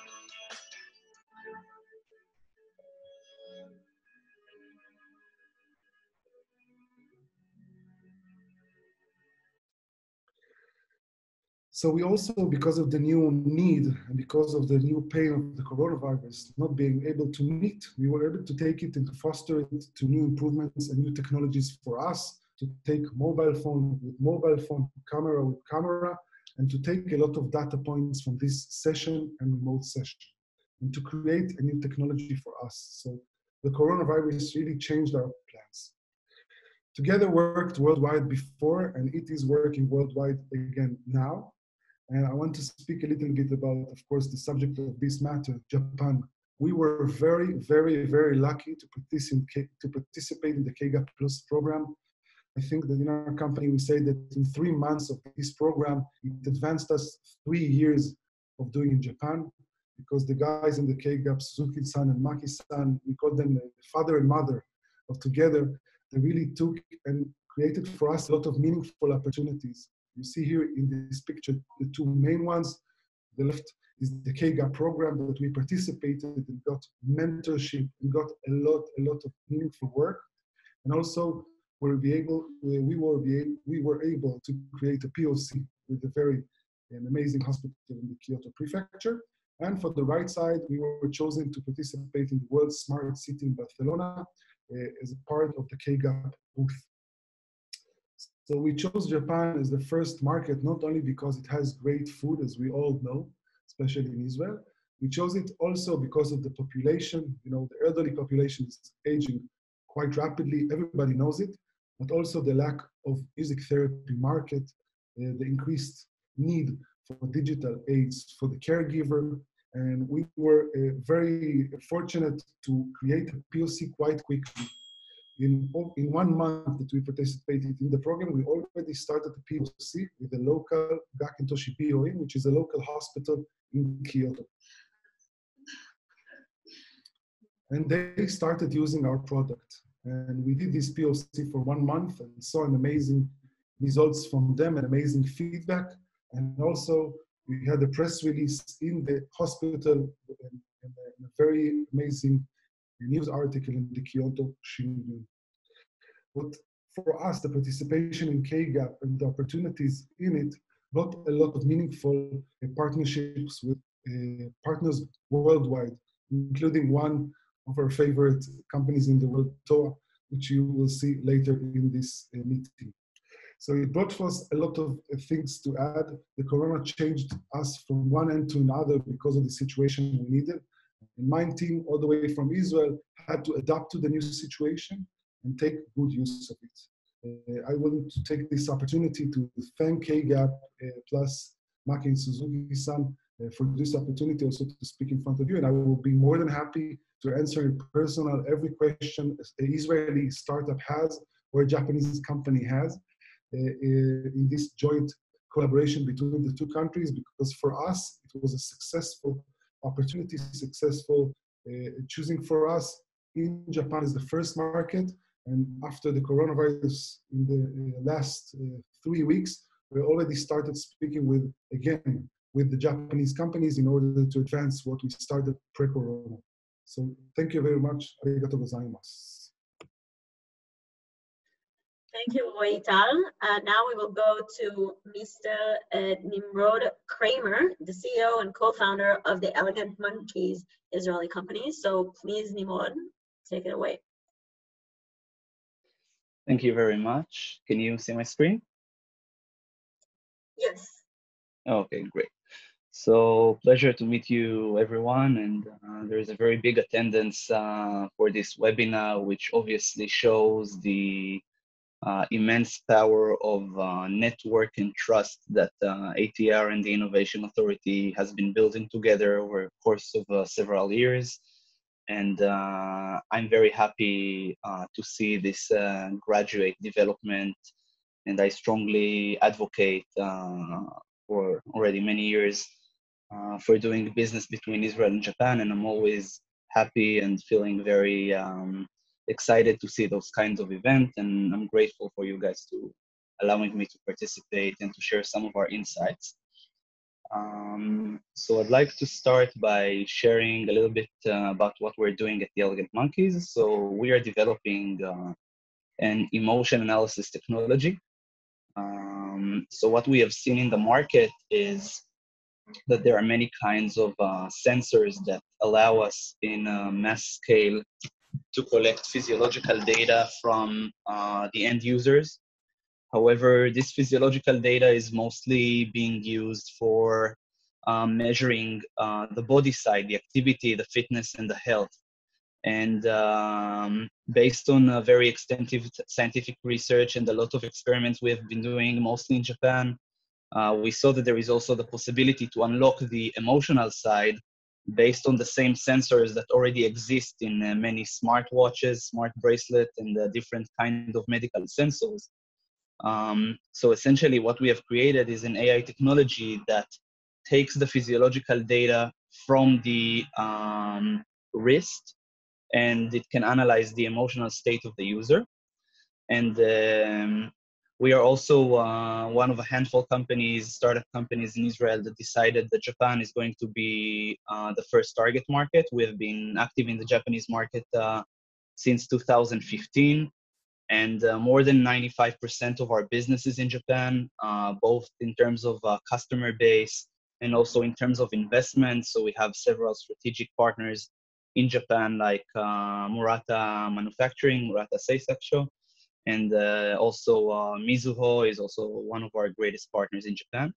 So we also, because of the new need and because of the new pain of the coronavirus, not being able to meet, we were able to take it and to foster it to new improvements and new technologies for us, to take mobile phone with mobile phone, camera with camera, and to take a lot of data points from this session and remote session, and to create a new technology for us. So the coronavirus really changed our plans. Together worked worldwide before, and it is working worldwide again now. And I want to speak a little bit about, of course, the subject of this matter, Japan. We were very, very, very lucky to participate in the KGAP Plus program. I think that in our company, we say that in 3 months of this program, it advanced us 3 years of doing in Japan, because the guys in the KGAP, Suzuki-san and Maki-san, we call them the father and mother of Together. They really took and created for us a lot of meaningful opportunities. You see here in this picture, the 2 main ones. The left is the KGAP program that we participated and got mentorship and got a lot of meaningful work. And also we were able to create a POC with a very amazing hospital in the Kyoto prefecture. And for the right side, we were chosen to participate in the World Smart City in Barcelona as a part of the KGAP booth. So we chose Japan as the first market, not only because it has great food, as we all know, especially in Israel. We chose it also because of the population. You know, the elderly population is aging quite rapidly. Everybody knows it, but also the lack of music therapy market, the increased need for digital aids for the caregiver. And we were very fortunate to create a POC quite quickly. In 1 month that we participated in the program, we already started a POC with a local Gakentoshi BOE, which is a local hospital in Kyoto. And they started using our product. And we did this POC for 1 month and saw an amazing results from them and amazing feedback. And also we had a press release in the hospital and a very amazing news article in the Kyoto Shimbun. But for us, the participation in KGAP and the opportunities in it brought a lot of meaningful partnerships with partners worldwide, including one of our favorite companies in the world, TOA, which you will see later in this meeting. So it brought us a lot of things to add. The corona changed us from one end to another because of the situation we needed. And my team, all the way from Israel, had to adapt to the new situation and take good use of it. I want to take this opportunity to thank KGAP plus Maki and Suzuki-san for this opportunity also to speak in front of you. And I will be more than happy to answer in personal every question an Israeli startup has or a Japanese company has in this joint collaboration between the two countries, because for us, it was a successful opportunity, successful choosing for us in Japan as the first market. And after the coronavirus in the last 3 weeks, we already started speaking with the Japanese companies in order to advance what we started pre-corona. So thank you very much. Arigatou gozaimasu. Thank you, Roital. Now we will go to Mr. Nimrod Kramer, the CEO and co-founder of the Elegant Monkeys Israeli company. So please, Nimrod, take it away. Thank you very much. Can you see my screen? Yes. Okay, great. So pleasure to meet you, everyone. And there is a very big attendance for this webinar, which obviously shows the immense power of network and trust that ATR and the Innovation Authority has been building together over the course of several years. And I'm very happy to see this graduate development. And I strongly advocate for already many years for doing business between Israel and Japan. And I'm always happy and feeling very excited to see those kinds of events, and I'm grateful for you guys to allowing me to participate and to share some of our insights. So I'd like to start by sharing a little bit about what we're doing at the Elegant Monkeys. So we are developing an emotion analysis technology. So what we have seen in the market is that there are many kinds of sensors that allow us in a mass scale to collect physiological data from the end users. However, this physiological data is mostly being used for measuring the body side, the activity, the fitness, and the health. And based on very extensive scientific research and a lot of experiments we have been doing, mostly in Japan, we saw that there is also the possibility to unlock the emotional side based on the same sensors that already exist in many smartwatches, smart bracelets, and different kinds of medical sensors. So essentially what we have created is an AI technology that takes the physiological data from the wrist, and it can analyze the emotional state of the user. And we are also one of a handful companies, startup companies in Israel that decided that Japan is going to be the first target market. We have been active in the Japanese market since 2015. And more than 95% of our business is in Japan, both in terms of customer base and also in terms of investment. So we have several strategic partners in Japan, like Murata Manufacturing, Murata Seisakusho, and also Mizuho is also one of our greatest partners in Japan,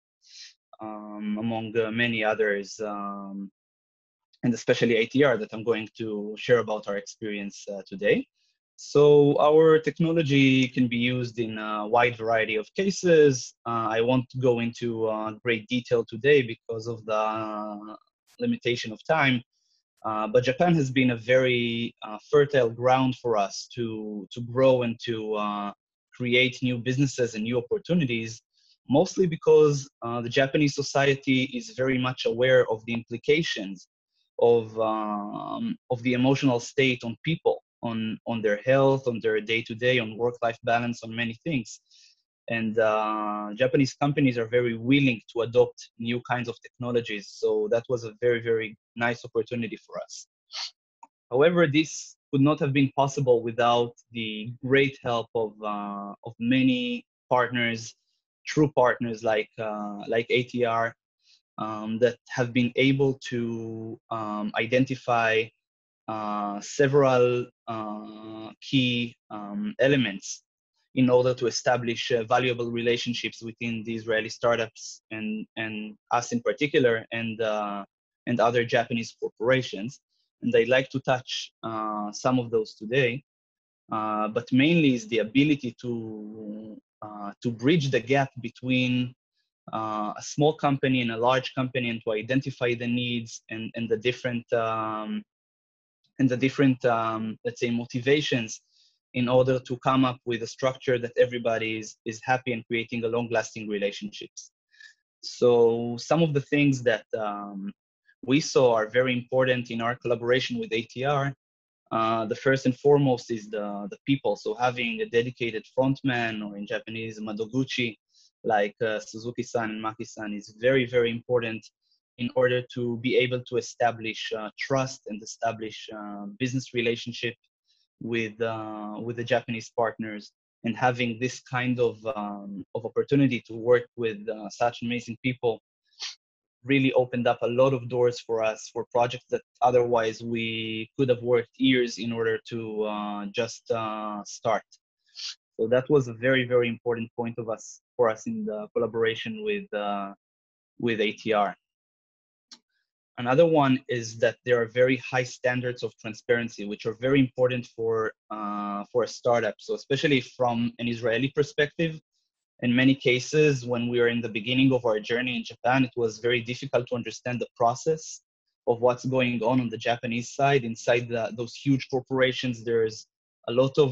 among many others, and especially ATR that I'm going to share about our experience today. So our technology can be used in a wide variety of cases. I won't go into great detail today because of the limitation of time, but Japan has been a very fertile ground for us to grow and to create new businesses and new opportunities, mostly because the Japanese society is very much aware of the implications of the emotional state on people, on their health, on their day-to-day, on work-life balance, on many things. And Japanese companies are very willing to adopt new kinds of technologies. So that was a very, very nice opportunity for us. However, this would not have been possible without the great help of many partners, true partners like ATR, that have been able to identify several key elements in order to establish valuable relationships within the Israeli startups and us in particular, and other Japanese corporations. And I'd like to touch some of those today, but mainly is the ability to bridge the gap between a small company and a large company, and to identify the needs and the different let's say motivations, in order to come up with a structure that everybody is happy and creating a long-lasting relationships. So some of the things that we saw are very important in our collaboration with ATR. The first and foremost is the people. So having a dedicated frontman, or in Japanese, madoguchi, like Suzuki-san and Maki-san, is very, very important in order to be able to establish trust and establish business relationship with the Japanese partners. And having this kind of opportunity to work with such amazing people really opened up a lot of doors for us for projects that otherwise we could have worked years in order to just start. So that was a very, very important point for us in the collaboration with ATR. Another one is that there are very high standards of transparency, which are very important for a startup. So especially from an Israeli perspective, in many cases, when we were in the beginning of our journey in Japan, it was very difficult to understand the process of what's going on the Japanese side. Inside those huge corporations, there's a lot of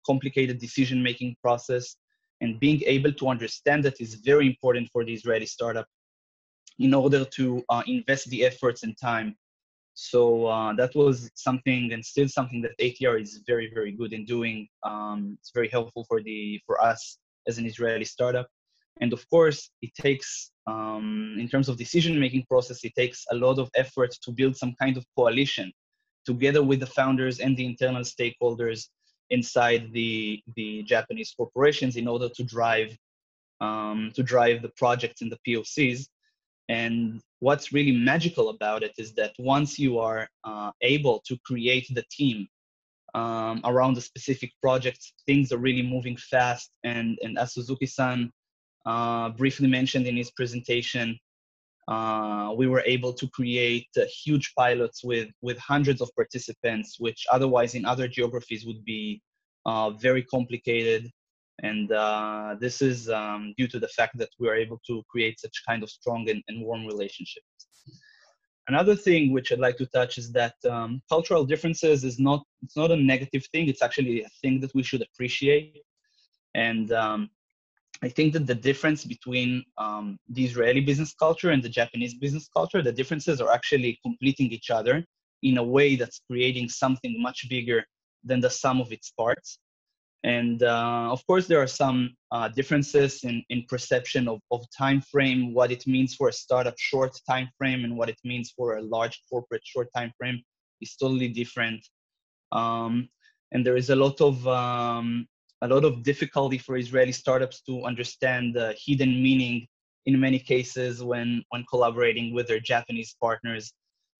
complicated decision-making process, and being able to understand that is very important for the Israeli startup in order to invest the efforts and time. So that was something, and still something, that ATR is very, very good in doing. It's very helpful for us as an Israeli startup. And of course, it takes, in terms of decision-making process, it takes a lot of effort to build some kind of coalition together with the founders and the internal stakeholders inside the Japanese corporations in order to drive the projects and the POCs. And what's really magical about it is that once you are able to create the team around a specific project, things are really moving fast. And as Suzuki-san briefly mentioned in his presentation, we were able to create huge pilots with hundreds of participants, which otherwise in other geographies would be very complicated. And this is due to the fact that we are able to create such kind of strong and warm relationships. Another thing which I'd like to touch is that cultural differences it's not a negative thing. It's actually a thing that we should appreciate. And I think that the difference between the Israeli business culture and the Japanese business culture, the differences are actually completing each other in a way that's creating something much bigger than the sum of its parts. And of course, there are some differences in perception of time frame, what it means for a startup short time frame and what it means for a large corporate short time frame is totally different. and there is a lot of difficulty for Israeli startups to understand the hidden meaning in many cases when collaborating with their Japanese partners.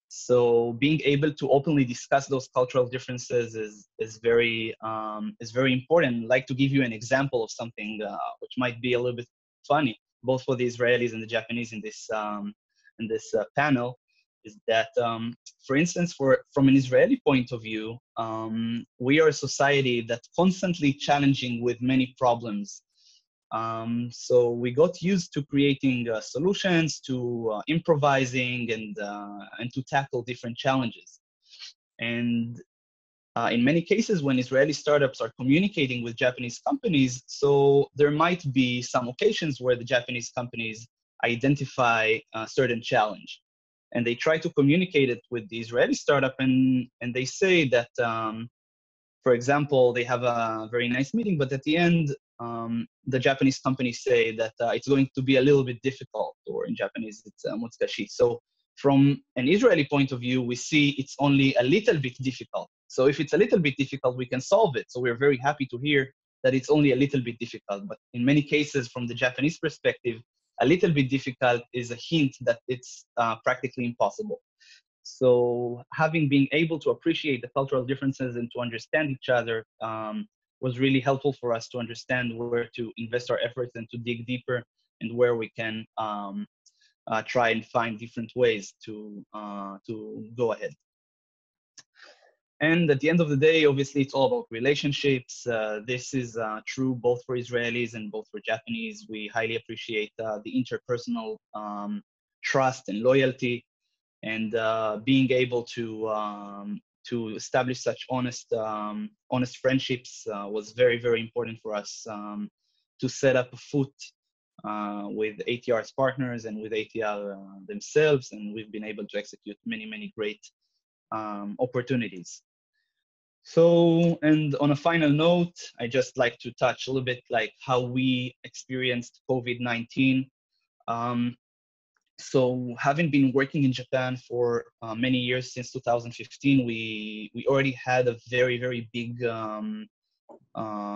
So being able to openly discuss those cultural differences is very important. I'd like to give you an example of something which might be a little bit funny, both for the Israelis and the Japanese in this panel, is that, for instance, from an Israeli point of view, we are a society that's constantly challenging with many problems. So we got used to creating solutions, to improvising, and to tackle different challenges. And in many cases, when Israeli startups are communicating with Japanese companies, so there might be some occasions where the Japanese companies identify a certain challenge. And they try to communicate it with the Israeli startup, and they say that, for example, they have a very nice meeting, but at the end, the Japanese companies say that it's going to be a little bit difficult, or in Japanese, it's mutsukashi. So from an Israeli point of view, we see it's only a little bit difficult. So if it's a little bit difficult, we can solve it. So we're very happy to hear that it's only a little bit difficult. But in many cases, from the Japanese perspective, a little bit difficult is a hint that it's practically impossible. So been able to appreciate the cultural differences and to understand each other was really helpful for us to understand where to invest our efforts and to dig deeper, and where we can try and find different ways to go ahead. And at the end of the day, obviously, it's all about relationships. This is true both for Israelis and both for Japanese. We highly appreciate the interpersonal trust and loyalty, and being able to establish such honest friendships was very, very important for us to set up a foot with ATR's partners and with ATR themselves, and we've been able to execute many, many great opportunities. So, and on a final note, I just like to touch a little bit like how we experienced COVID-19. So having been working in Japan for many years, since 2015, we already had a very, very big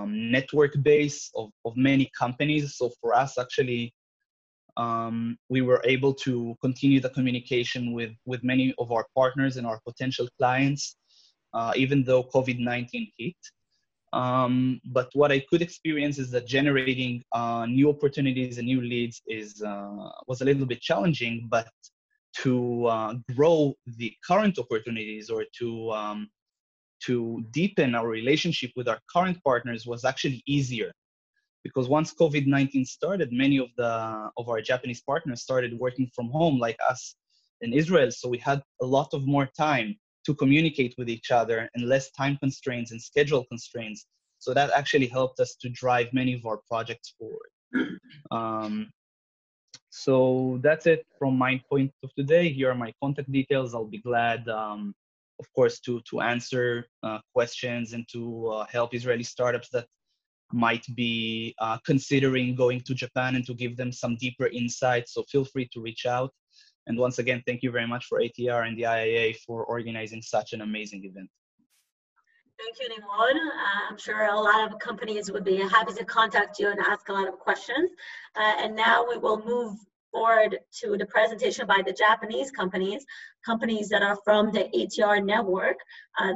network base of many companies. So for us, actually, we were able to continue the communication with many of our partners and our potential clients, even though COVID-19 hit. But what I could experience is that generating new opportunities and new leads was a little bit challenging, but to grow the current opportunities, or to deepen our relationship with our current partners, was actually easier. Because once COVID-19 started, many of our Japanese partners started working from home like us in Israel. So we had a lot of more time to communicate with each other, and less time constraints and schedule constraints. So that actually helped us to drive many of our projects forward. So that's it from my point of today. Here are my contact details. I'll be glad, of course, to answer questions and to help Israeli startups that might be considering going to Japan, and to give them some deeper insights. So feel free to reach out. And once again, thank you very much for ATR and the IIA for organizing such an amazing event. Thank you, Nimrod. I'm sure a lot of companies would be happy to contact you and ask a lot of questions. And now we will move forward to the presentation by the Japanese companies that are from the ATR network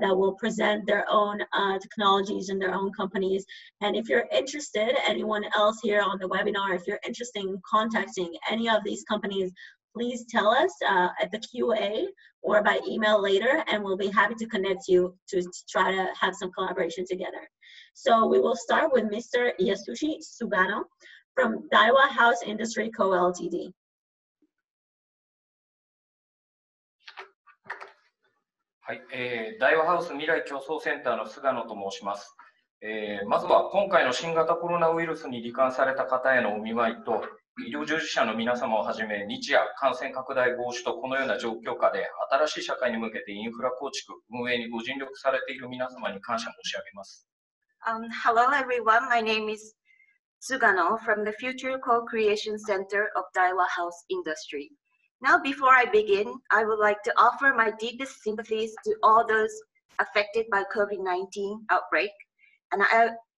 that will present their own technologies and their own companies. And if you're interested, anyone else here on the webinar, if you're interested in contacting any of these companies, please tell us at the QA or by email later, and we'll be happy to connect you to try to have some collaboration together. So we will start with Mr. Yasushi Sugano from Daiwa House Industry Co. Ltd. はい、大和ハウス未来競争センターの菅野と申します。まずは今回の新型コロナウイルスに罹患された方へのお見舞いと、医療従事者の皆様をはじめ、日夜感染拡大防止とこのような状況下で新しい社会に向けてインフラ構築、運営にご尽力されている皆様に感謝申し上げます。Hello everyone, my name is Sugano from the Future Co-Creation Center of Daiwa House Industry. Now, before I begin, I would like to offer my deepest sympathies to all those affected by COVID-19 outbreak. And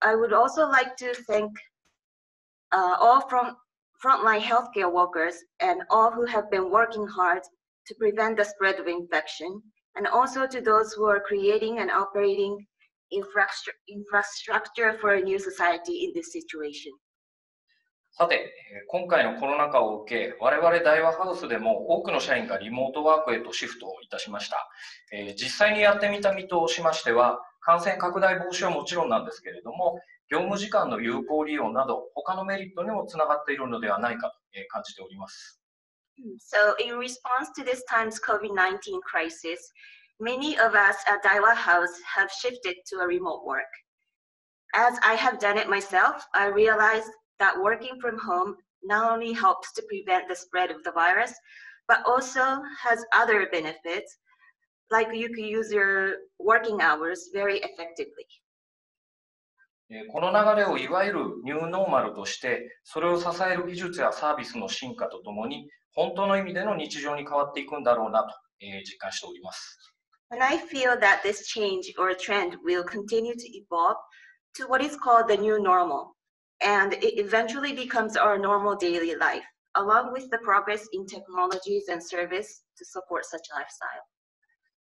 I would also like to thank all frontline healthcare workers and all who have been working hard to prevent the spread of infection, and also to those who are creating and operating infrastructure for a new society in this situation. さて、今回のコロナ禍を受け、我々大和ハウスでも多くの社員がリモートワークへとシフトいたしました。実際にやってみた身としましては、感染拡大防止はもちろんなんですけれども、業務時間の有効利用など、他のメリットにもつながっているのではないかと感じております。So in response to this time's COVID-19 crisis, many of us at Daiwa House have shifted to a remote work. As I have done it myself, I realized that working from home not only helps to prevent the spread of the virus, but also has other benefits, like you can use your working hours very effectively. この流れをいわゆるニューノーマルとして、それを支える技術やサービスの進化とともに、本当の意味での日常に変わっていくんだろうなと実感しております。And I feel that this change or trend will continue to evolve to what is called the new normal, and it eventually becomes our normal daily life, along with the progress in technologies and service to support such lifestyle.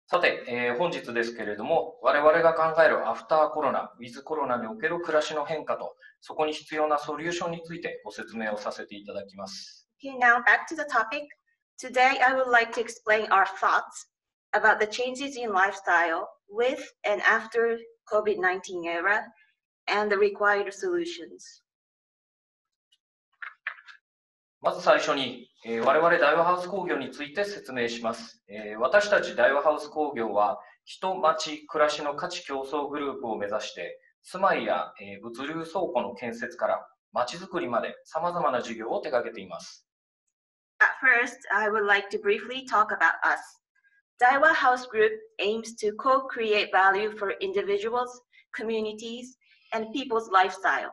さて、本日ですけれども、我々が考えるアフターコロナ、ウィズコロナにおける暮らしの変化と、そこに必要なソリューションについてご説明をさせていただきます。Okay, now back to the topic. Today, I would like to explain our thoughts about the changes in lifestyle with and after COVID-19 era and the required solutions. まず最初に、我々大和ハウス工業について説明します。私たち大和ハウス工業は、人、町、暮らしの価値競争グループを目指して、住まいや物流倉庫の建設から町づくりまで様々な事業を手掛けています。At first, I would like to briefly talk about us. Daiwa House Group aims to co-create value for individuals, communities, and people's lifestyle.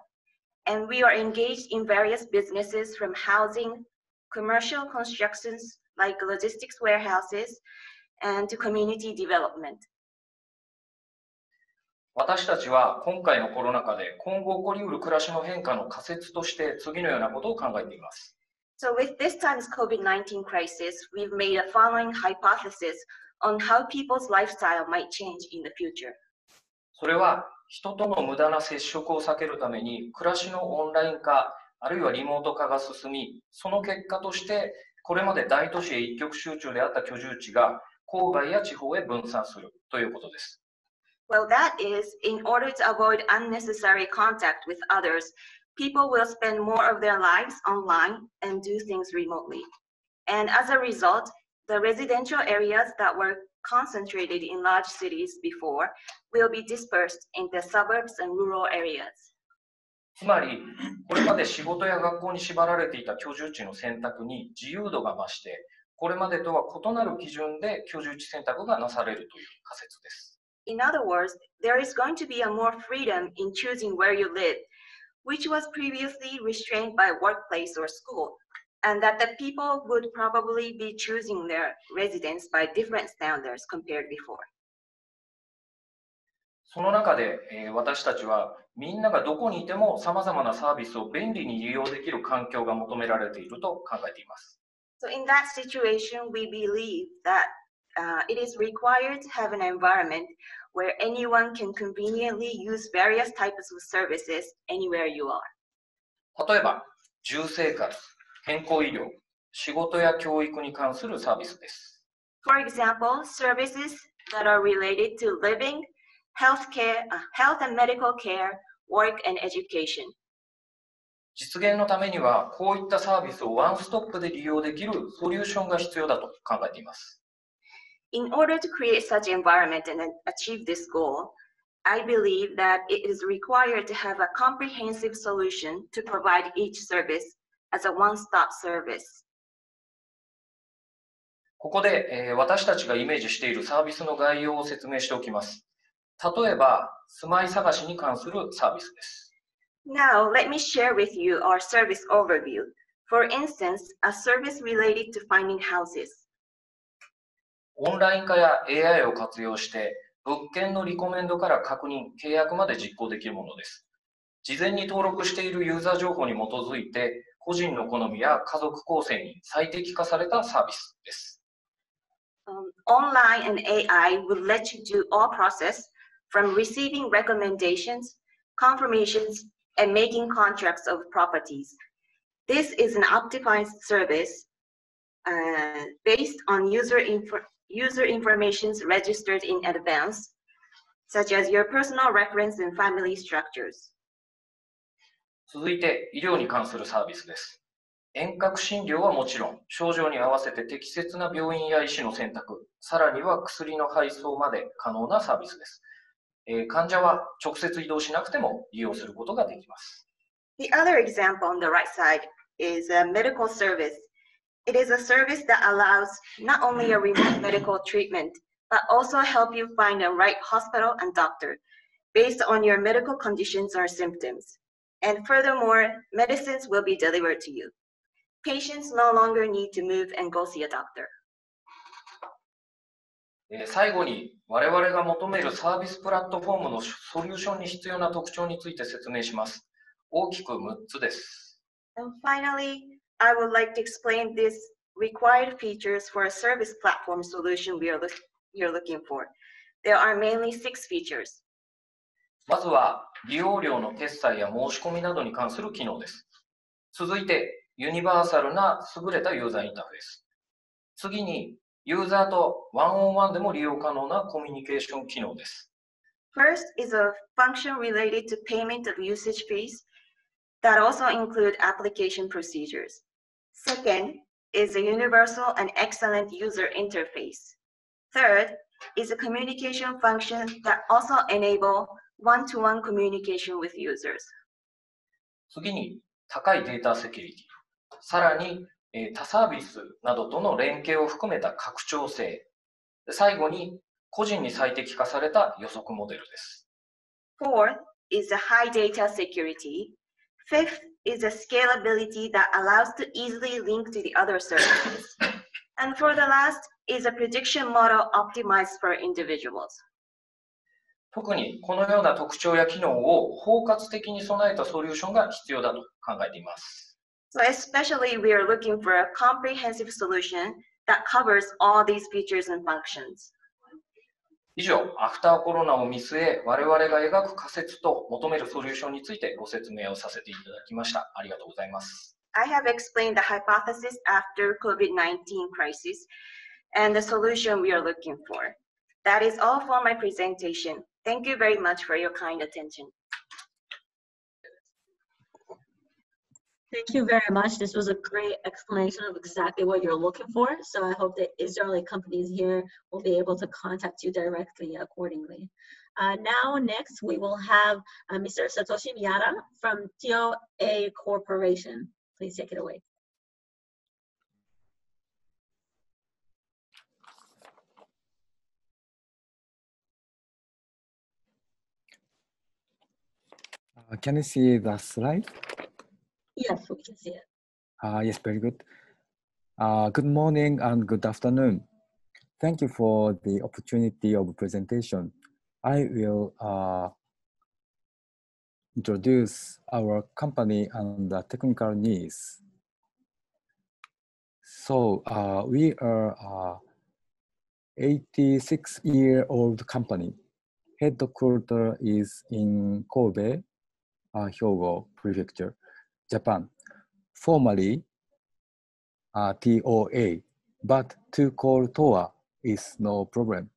And we are engaged in various businesses from housing, commercial constructions like logistics warehouses, and to community development. 私たちは今回のコロナ禍で今後起こりうる暮らしの変化の仮説として次のようなことを考えています。So with this time's COVID-19 crisis, we've made a following hypothesis on how people's lifestyle might change in the future. それは人との無駄な接触を避けるために暮らしのオンライン化、あるいはリモート化が進み、その結果としてこれまで大都市へ一極集中であった居住地が郊外や地方へ分散するということです。Well, that is, in order to avoid unnecessary contact with others, people will spend more of their lives online and do things remotely. And as a result, the residential areas that were concentrated in large cities before will be dispersed into suburbs and rural areas. つまり、これまで仕事や学校に縛られていた居住地の選択に自由度が増して、これまでとは異なる基準で居住地選択がなされるという仮説です。In other words, there is going to be a more freedom in choosing where you live, which was previously restrained by workplace or school, and that the people would probably be choosing their residence by different standards compared before. その中で、私たちはみんながどこにいても様々なサービスを便利に利用できる環境が求められていると考えています。So in that situation, we believe that it is required to have an environment where anyone can conveniently use various types of services anywhere you are. 例えば、住生活、健康医療、仕事や教育に関するサービスです。For example, services that are related to living, health and medical care, work and education. 実現のためには、こういったサービスをワンストップで利用できるソリューションが必要だと考えています。In order to create such environment and achieve this goal, I believe that it is required to have a comprehensive solution to provide each service as a one-stop service. ここで、私たちがイメージしているサービスの概要を説明しておきます。例えば、住まい探しに関するサービスです。Now, let me share with you our service overview. For instance, a service related to finding houses. オンライン化や AI を活用して、物件のリコメンドから確認、契約まで実行できるものです。事前に登録しているユーザー情報に基づいて、個人の好みや家族構成に最適化されたサービスです。Online and AI will let you do all process from receiving recommendations, confirmations, and making contracts of properties. This is an optimized service based on user information registered in advance, such as your personal reference and family structures. 続いて、医療に関するサービスです。遠隔診療はもちろん、症状に合わせて適切な病院や医師の選択、さらには薬の配送まで可能なサービスです。患者は直接移動しなくても利用することができます。The other example on the right side is a medical service. It is a service that allows not only a remote medical treatment, but also help you find the right hospital and doctor based on your medical conditions or symptoms. And furthermore, medicines will be delivered to you. Patients no longer need to move and go see a doctor. 最後に我々が求めるサービスプラットフォームのソリューションに必要な特徴について説明します。大きく6つです。And finally, I would like to explain these required features for a service platform solution you're looking for. There are mainly 6 features. まずは利用料の決済や申し込みなどに関する機能です。続いてユニバーサルな優れたユーザーインターフェース。次にユーザーとワンオンワンでも利用可能なコミュニケーション機能です。First is a function related to payment of usage fees that also include application procedures. Second is a universal and excellent user interface. Third is a communication function that also enable one-to-one communication with users. 次に高いデータセキュリティ。さらに他サービスなどとの連携を含めた拡張性。最後に個人に最適化された予測モデルです。Fourth is a high data security. Fifth is a scalability that allows to easily link to the other services. And for the last is a prediction model optimized for individuals. 特にこのような特徴や機能を包括的に備えたソリューションが必要だと考えています。So especially we are looking for a comprehensive solution that covers all these features and functions. 以上、アフターコロナを見据え、我々が描く仮説と求めるソリューションについてご説明をさせていただきました。ありがとうございます。I have explained the hypothesis after COVID-19 crisis and the solution we are looking for. That is all for my presentation. Thank you very much for your kind attention. Thank you very much. This was a great explanation of exactly what you're looking for. So I hope that Israeli companies here will be able to contact you directly accordingly. Now, next, we will have Mr. Satoshi Miyata from TOA Corporation. Please take it away. Can you see the slide? Yes, we can see it. Yes, very good. Good morning and good afternoon. Thank you for the opportunity of presentation. I will introduce our company and the technical needs. So we are a 86-year-old company. Headquarters is in Kobe, Hyogo Prefecture, Japan. Formerly TOA, but to call TOA is no problem.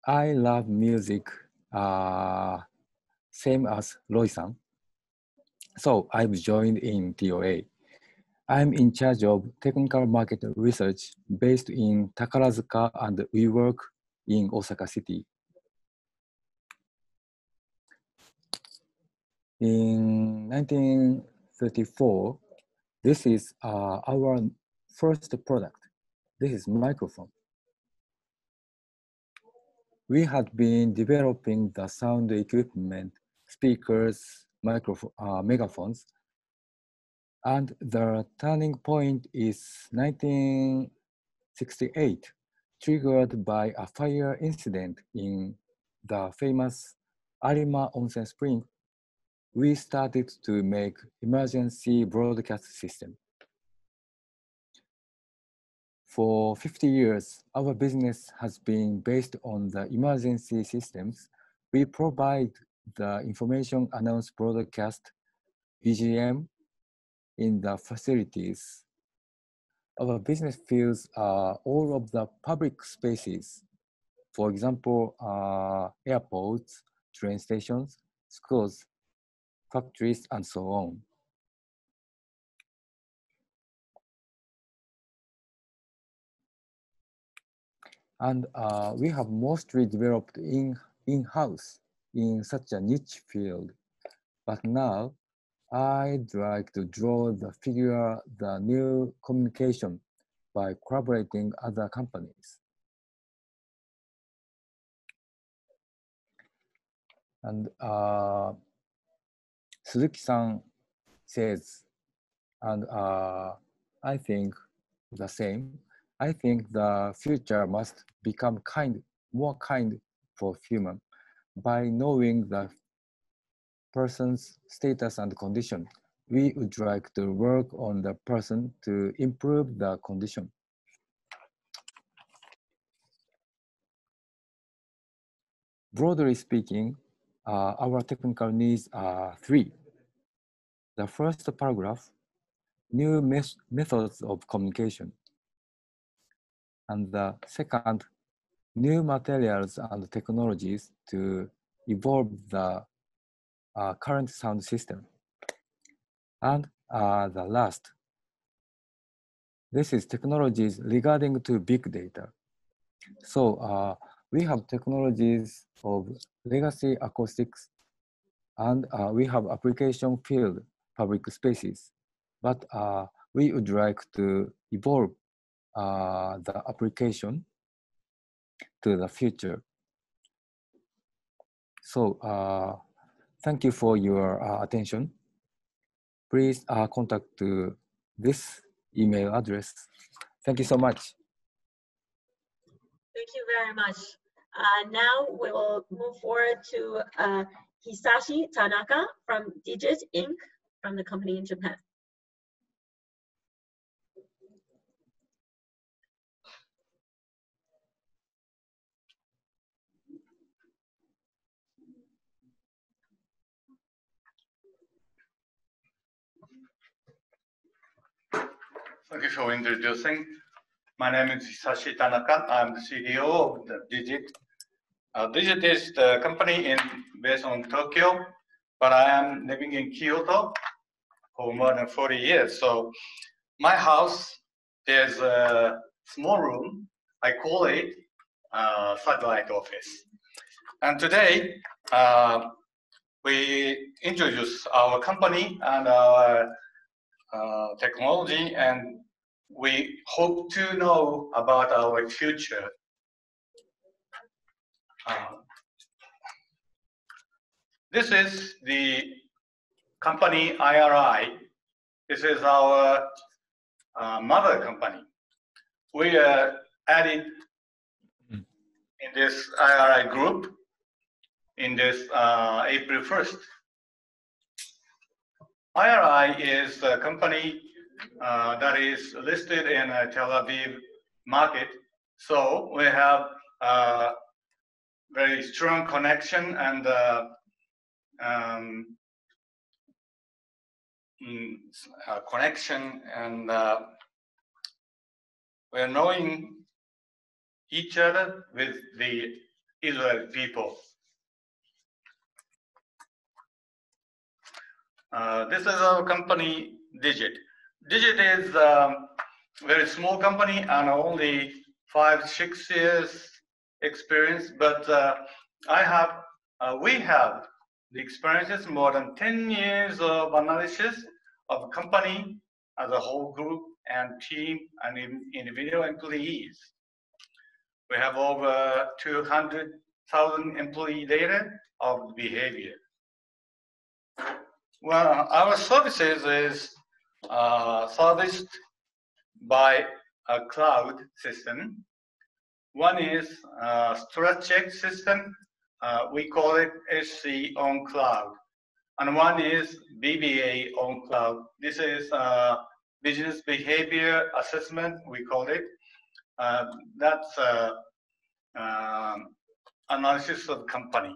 I love music, same as Roy-san. So I've joined in TOA. I'm in charge of technical market research based in Takarazuka, and we work in Osaka City. In 1934, this is our first product. This is microphone. We had been developing the sound equipment, speakers, megaphones, and the turning point is 1968. triggered by a fire incident in the famous Arima Onsen Spring, we started to make emergency broadcast system. For 50 years, our business has been based on the emergency systems. We provide the information announce broadcast BGM in the facilities. Our business fills all of the public spaces. For example, airports, train stations, schools, factories, and so on. And we have mostly developed in-house in such a niche field. But now, I'd like to draw the new communication by collaborating other companies. And Suzuki-san says, and I think the same. I think the future must become more kind for human by knowing the person's status and condition. We would like to work on the person to improve the condition. Broadly speaking, our technical needs are three. The first paragraph, new methods of communication. And the second, new materials and technologies to evolve the current sound system. And the last, this is technologies regarding to big data. So we have technologies of legacy acoustics, and we have application field public spaces. But we would like to evolve the application to the future. So thank you for your attention. Please contact this email address. Thank you so much. Thank you very much. Now we will move forward to Hisashi Tanaka from Digit Inc. from the company in Japan. Thank you for introducing. My name is Hisashi Tanaka. I'm the CEO of the Digit. Digit is the company based on Tokyo, but I am living in Kyoto for more than 40 years. So my house, there's a small room. I call it satellite office. And today, we introduce our company and our technology, and we hope to know about our future. This is the company IRI. This is our mother company. We are added in this IRI group in this April 1st. IRI is a company that is listed in a Tel Aviv market. So we have a very strong connection and we're knowing each other with the Israeli people. This is our company, Digit. Digit is a very small company and only 5-6 years experience, but we have the experiences more than 10 years of analysis of a company as a whole group and team and individual employees. We have over 200,000 employee data of behavior. Well, our services is serviced by a cloud system. One is stress check system. We call it SC on cloud. And one is BBA on cloud. This is business behavior assessment, we call it. That's analysis of company.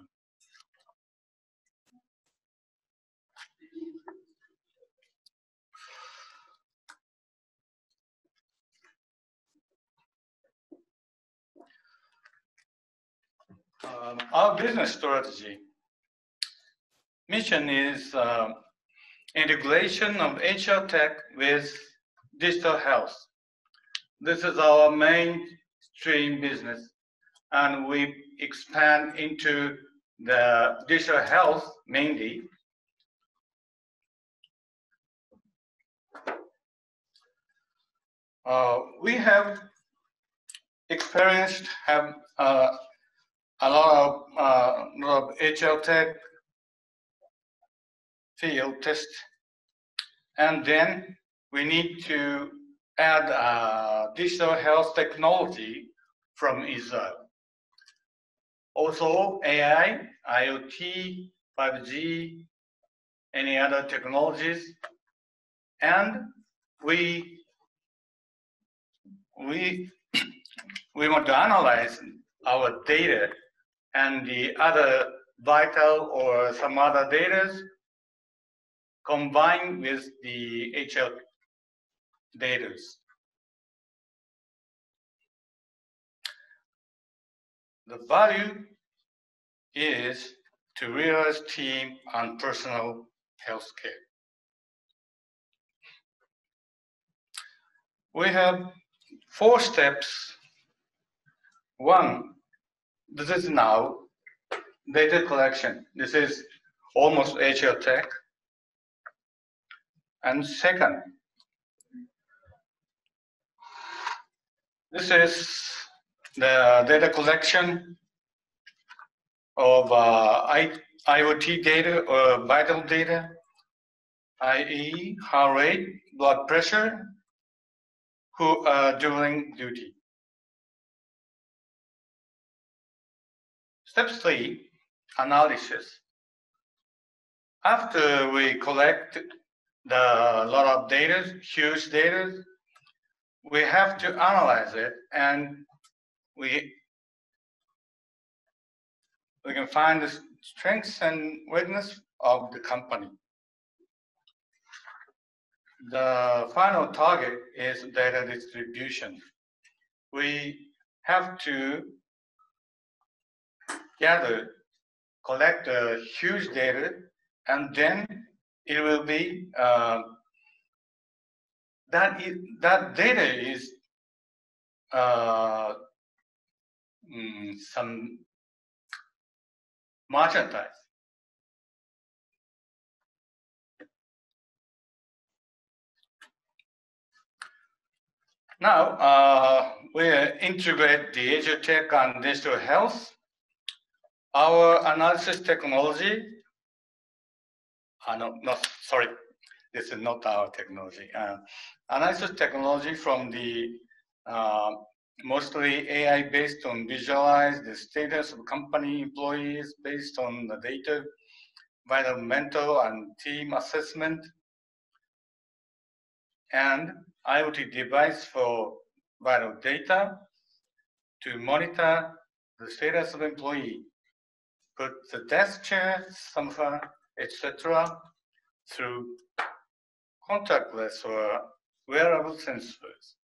Our business strategy mission is integration of HR tech with digital health. This is our mainstream business, and we expand into the digital health mainly. We have experienced, have a lot of HR tech field test, and then we need to add digital health technology from Israel. Also AI, IoT, 5G, any other technologies, and we want to analyze our data and the other vital or some other data combined with the HR data. The value is to realize team and personal health care. We have 4 steps. One, this is now data collection. This is almost HR tech. And second, this is the data collection of IoT data or vital data, i.e. heart rate, blood pressure, who are during duty. Step 3, analysis. After we collect the lot of data, huge data, we have to analyze it, and we can find the strengths and weakness of the company. The final target is data distribution. We have to collect huge data, and then it will be that data is some merchandise. Now we integrate the HR tech and digital health. Our analysis technology, sorry, this is not our technology. Analysis technology from the mostly AI based on visualize the status of company employees based on the data, environmental and team assessment, and IoT device for vital data to monitor the status of employee. Put the desk chair, sofa, etc. through contactless or wearable sensors.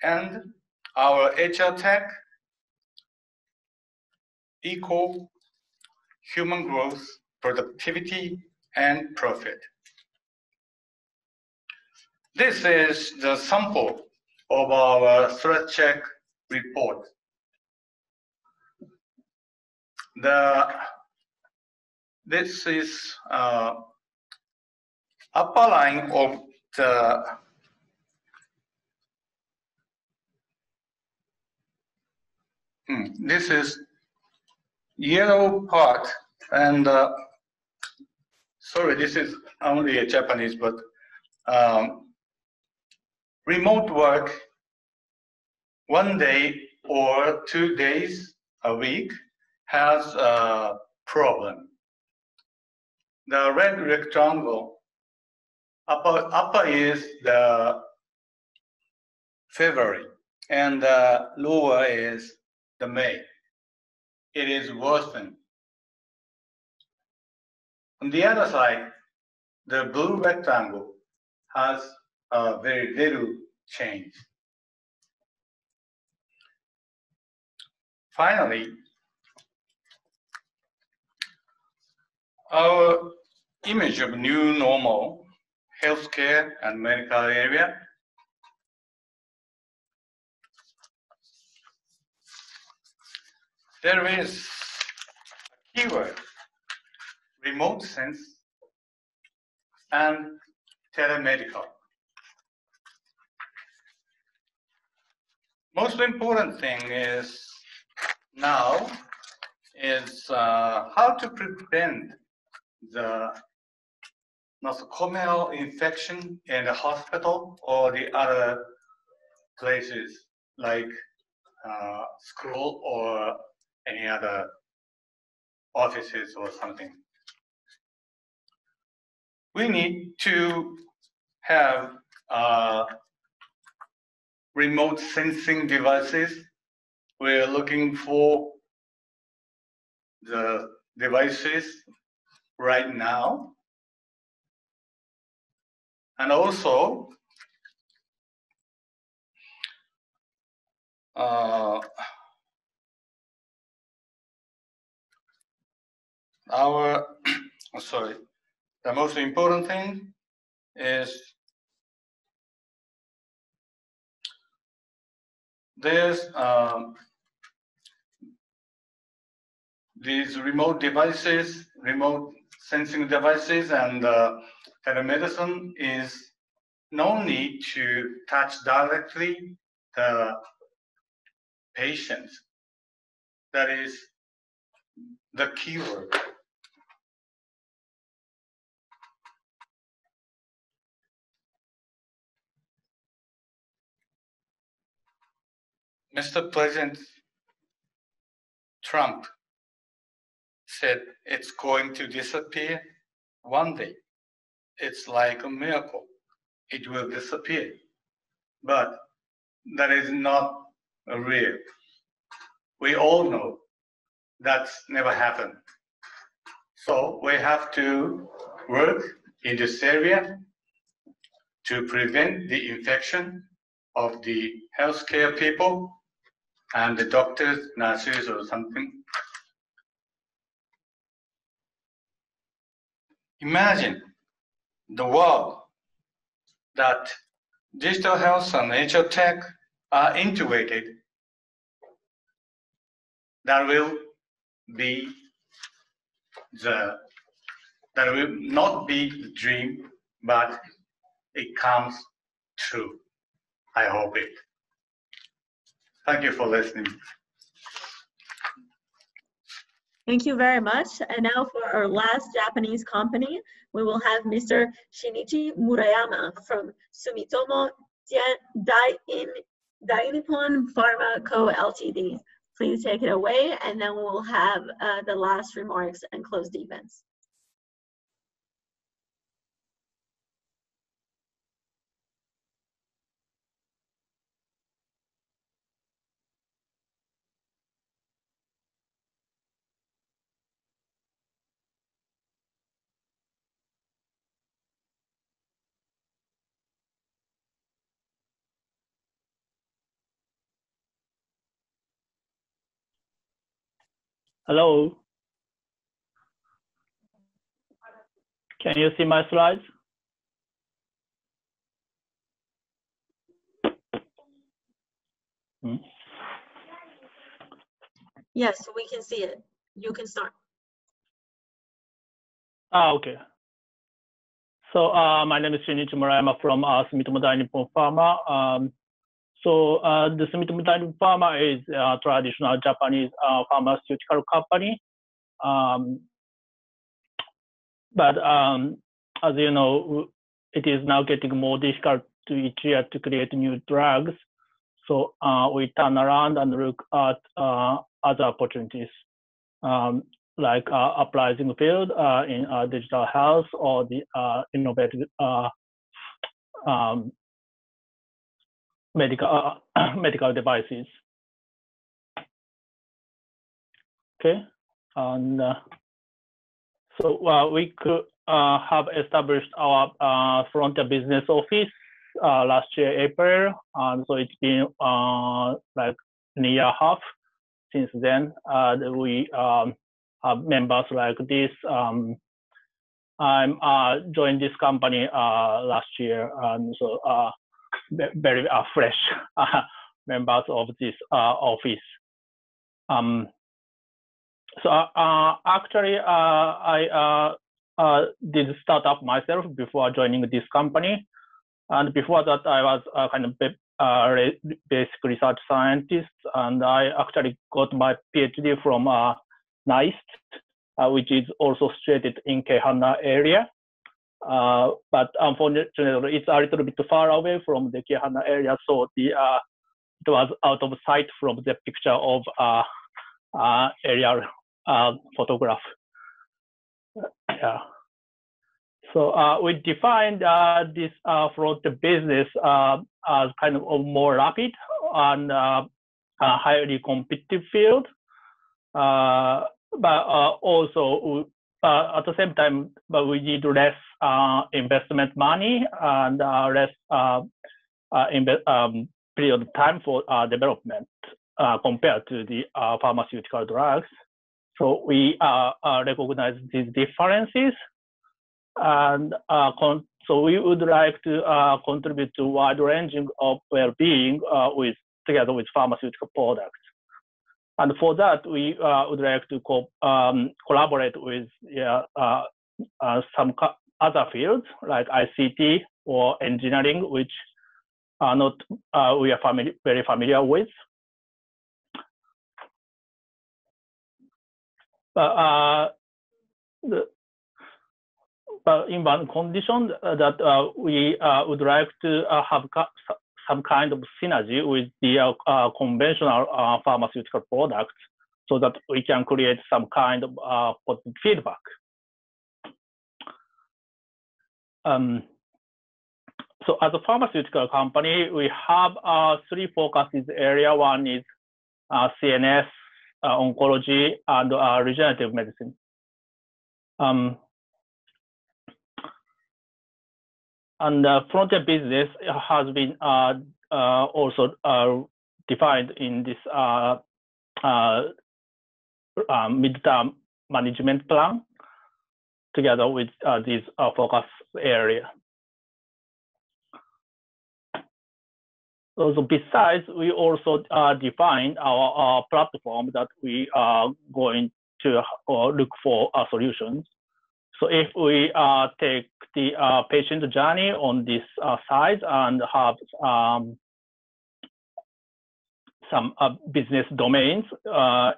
And our HR tech equal human growth, productivity, and profit. This is the sample of our threat check report. This is upper line of the this is yellow part, and sorry, this is only a Japanese, but remote work 1 day or 2 days a week has a problem. The red rectangle, upper is the February, and the lower is the May. It is worsened. On the other side, the blue rectangle has a very little change. Finally, our image of new normal, healthcare and medical area. There is a keyword, remote sense and telemedical. Most important thing is now is how to prevent the nosocomial infection in the hospital or the other places like school or any other offices or something. We need to have remote sensing devices. We're looking for the devices right now. And also, the most important thing is there's these remote devices, remote sensing devices, and telemedicine is no need to touch directly the patients. That is the keyword. Mr. President Trump said it's going to disappear one day. It's like a miracle. It will disappear. But that is not real. We all know that's never happened. So we have to work in this area to prevent the infection of the healthcare people and the doctors, nurses, or something. Imagine the world that digital health and HR tech are integrated. That will not be the dream, but it comes true. I hope it. Thank you for listening. Thank you very much. And now for our last Japanese company, we will have Mr. Shinichi Murayama from Sumitomo Dainippon Pharma Co. Ltd. Please take it away, and then we'll have the last remarks and close the events. Hello. Can you see my slides? Yes, we can see it. You can start. Okay. So my name is Shinichi Murayama from Sumitomo Dainippon Pharma. The Sumitomo Dainippon Pharma is a traditional Japanese pharmaceutical company. But as you know, it is now getting more difficult each year to create new drugs. So we turn around and look at other opportunities, like uprising field in digital health or the innovative medical devices. Okay, and so we could have established our frontier business office last year, April, and so it's been like a year and a half since then. We have members like this. I joined this company last year, and so very fresh members of this office. So actually, I did start up myself before joining this company. And before that, I was kind of basic research scientist, and I actually got my PhD from NIST, which is also situated in Keihanna area. But unfortunately, it's a little bit far away from the Keihanna area, so it was out of sight from the picture of aerial photograph. Yeah. So we defined this front business as kind of a more rapid and highly competitive field, but also at the same time, but we need less investment money and less period of time for development compared to the pharmaceutical drugs. So we recognize these differences, and so we would like to contribute to wide ranging of well-being together with pharmaceutical products. And for that, we would like to collaborate with some other fields like ICT or engineering, which are not we are very familiar with. But in one condition that we would like to have some kind of synergy with the conventional pharmaceutical products so that we can create some kind of positive feedback. So as a pharmaceutical company, we have 3 focuses area. One is CNS, oncology, and regenerative medicine. And frontier business has been also defined in this midterm management plan together with this focus area. So besides, we also define our platform that we are going to look for solutions. So if we take the patient journey on this side and have some business domains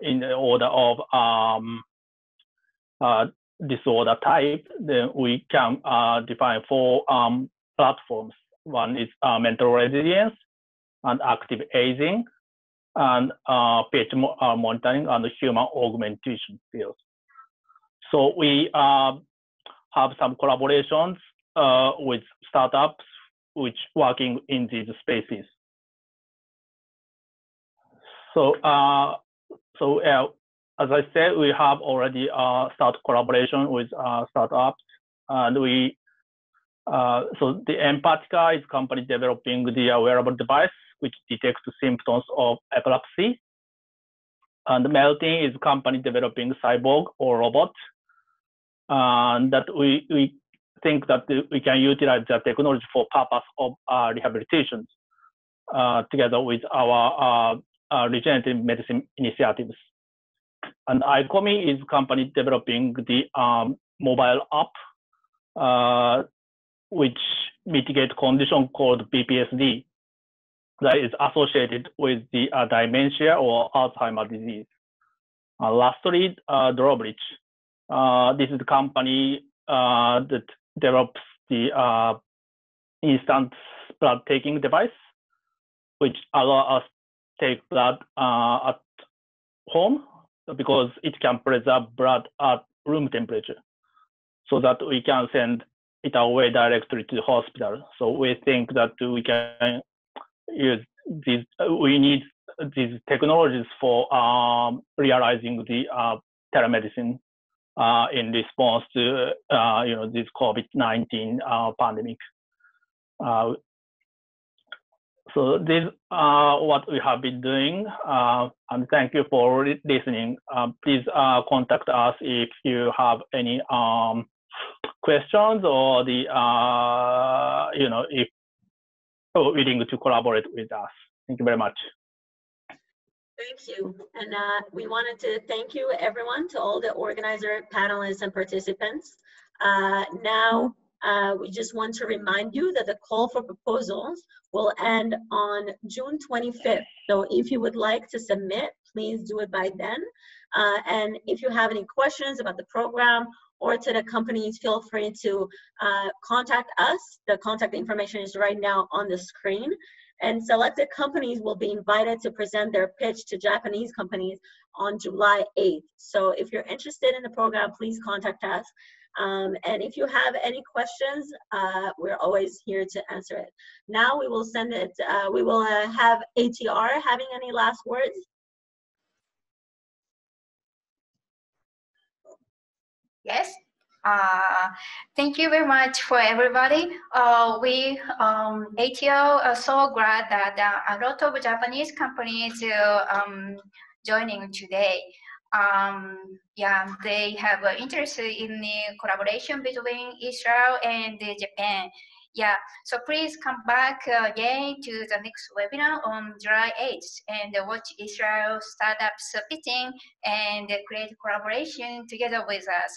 in the order of disorder type, then we can define 4 platforms. One is mental resilience and active aging, and patient monitoring and human augmentation fields. So we have some collaborations with startups which working in these spaces. So, as I said, we have already started collaboration with startups, and we so the Empatica is a company developing the wearable device which detects symptoms of epilepsy, and Melting is a company developing cyborg or robot. And that we think that we can utilize the technology for purpose of rehabilitation together with our regenerative medicine initiatives. And iComi is a company developing the mobile app which mitigate condition called PTSD that is associated with the dementia or Alzheimer's disease. Lastly, Drawbridge. This is the company that develops the instant blood taking device, which allow us to take blood at home because it can preserve blood at room temperature, so that we can send it away directly to the hospital. So we think that we can use these. We need these technologies for realizing the telemedicine in response to this COVID-19 pandemic. So this what we have been doing, and thank you for listening. Please contact us if you have any questions or the if you're willing to collaborate with us. Thank you very much. Thank you. And we wanted to thank you, everyone, to all the organizer, panelists, and participants. Now, we just want to remind you that the call for proposals will end on June 25th. So if you would like to submit, please do it by then. And if you have any questions about the program or to the companies, feel free to contact us. The contact information is right now on the screen. And selected companies will be invited to present their pitch to Japanese companies on July 8th. So if you're interested in the program, please contact us. And if you have any questions, we're always here to answer it. Now we will send it, we will have ATR having any last words. Yes. Thank you very much for everybody. We ATO are so glad that a lot of Japanese companies joining today. Yeah, they have interest in the collaboration between Israel and Japan. Yeah, so please come back again to the next webinar on July 8th and watch Israel startups pitching and create collaboration together with us.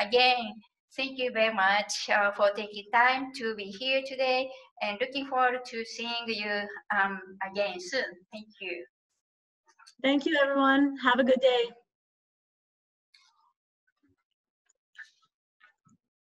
Again, thank you very much for taking time to be here today and looking forward to seeing you again soon. Thank you. Thank you, everyone. Have a good day.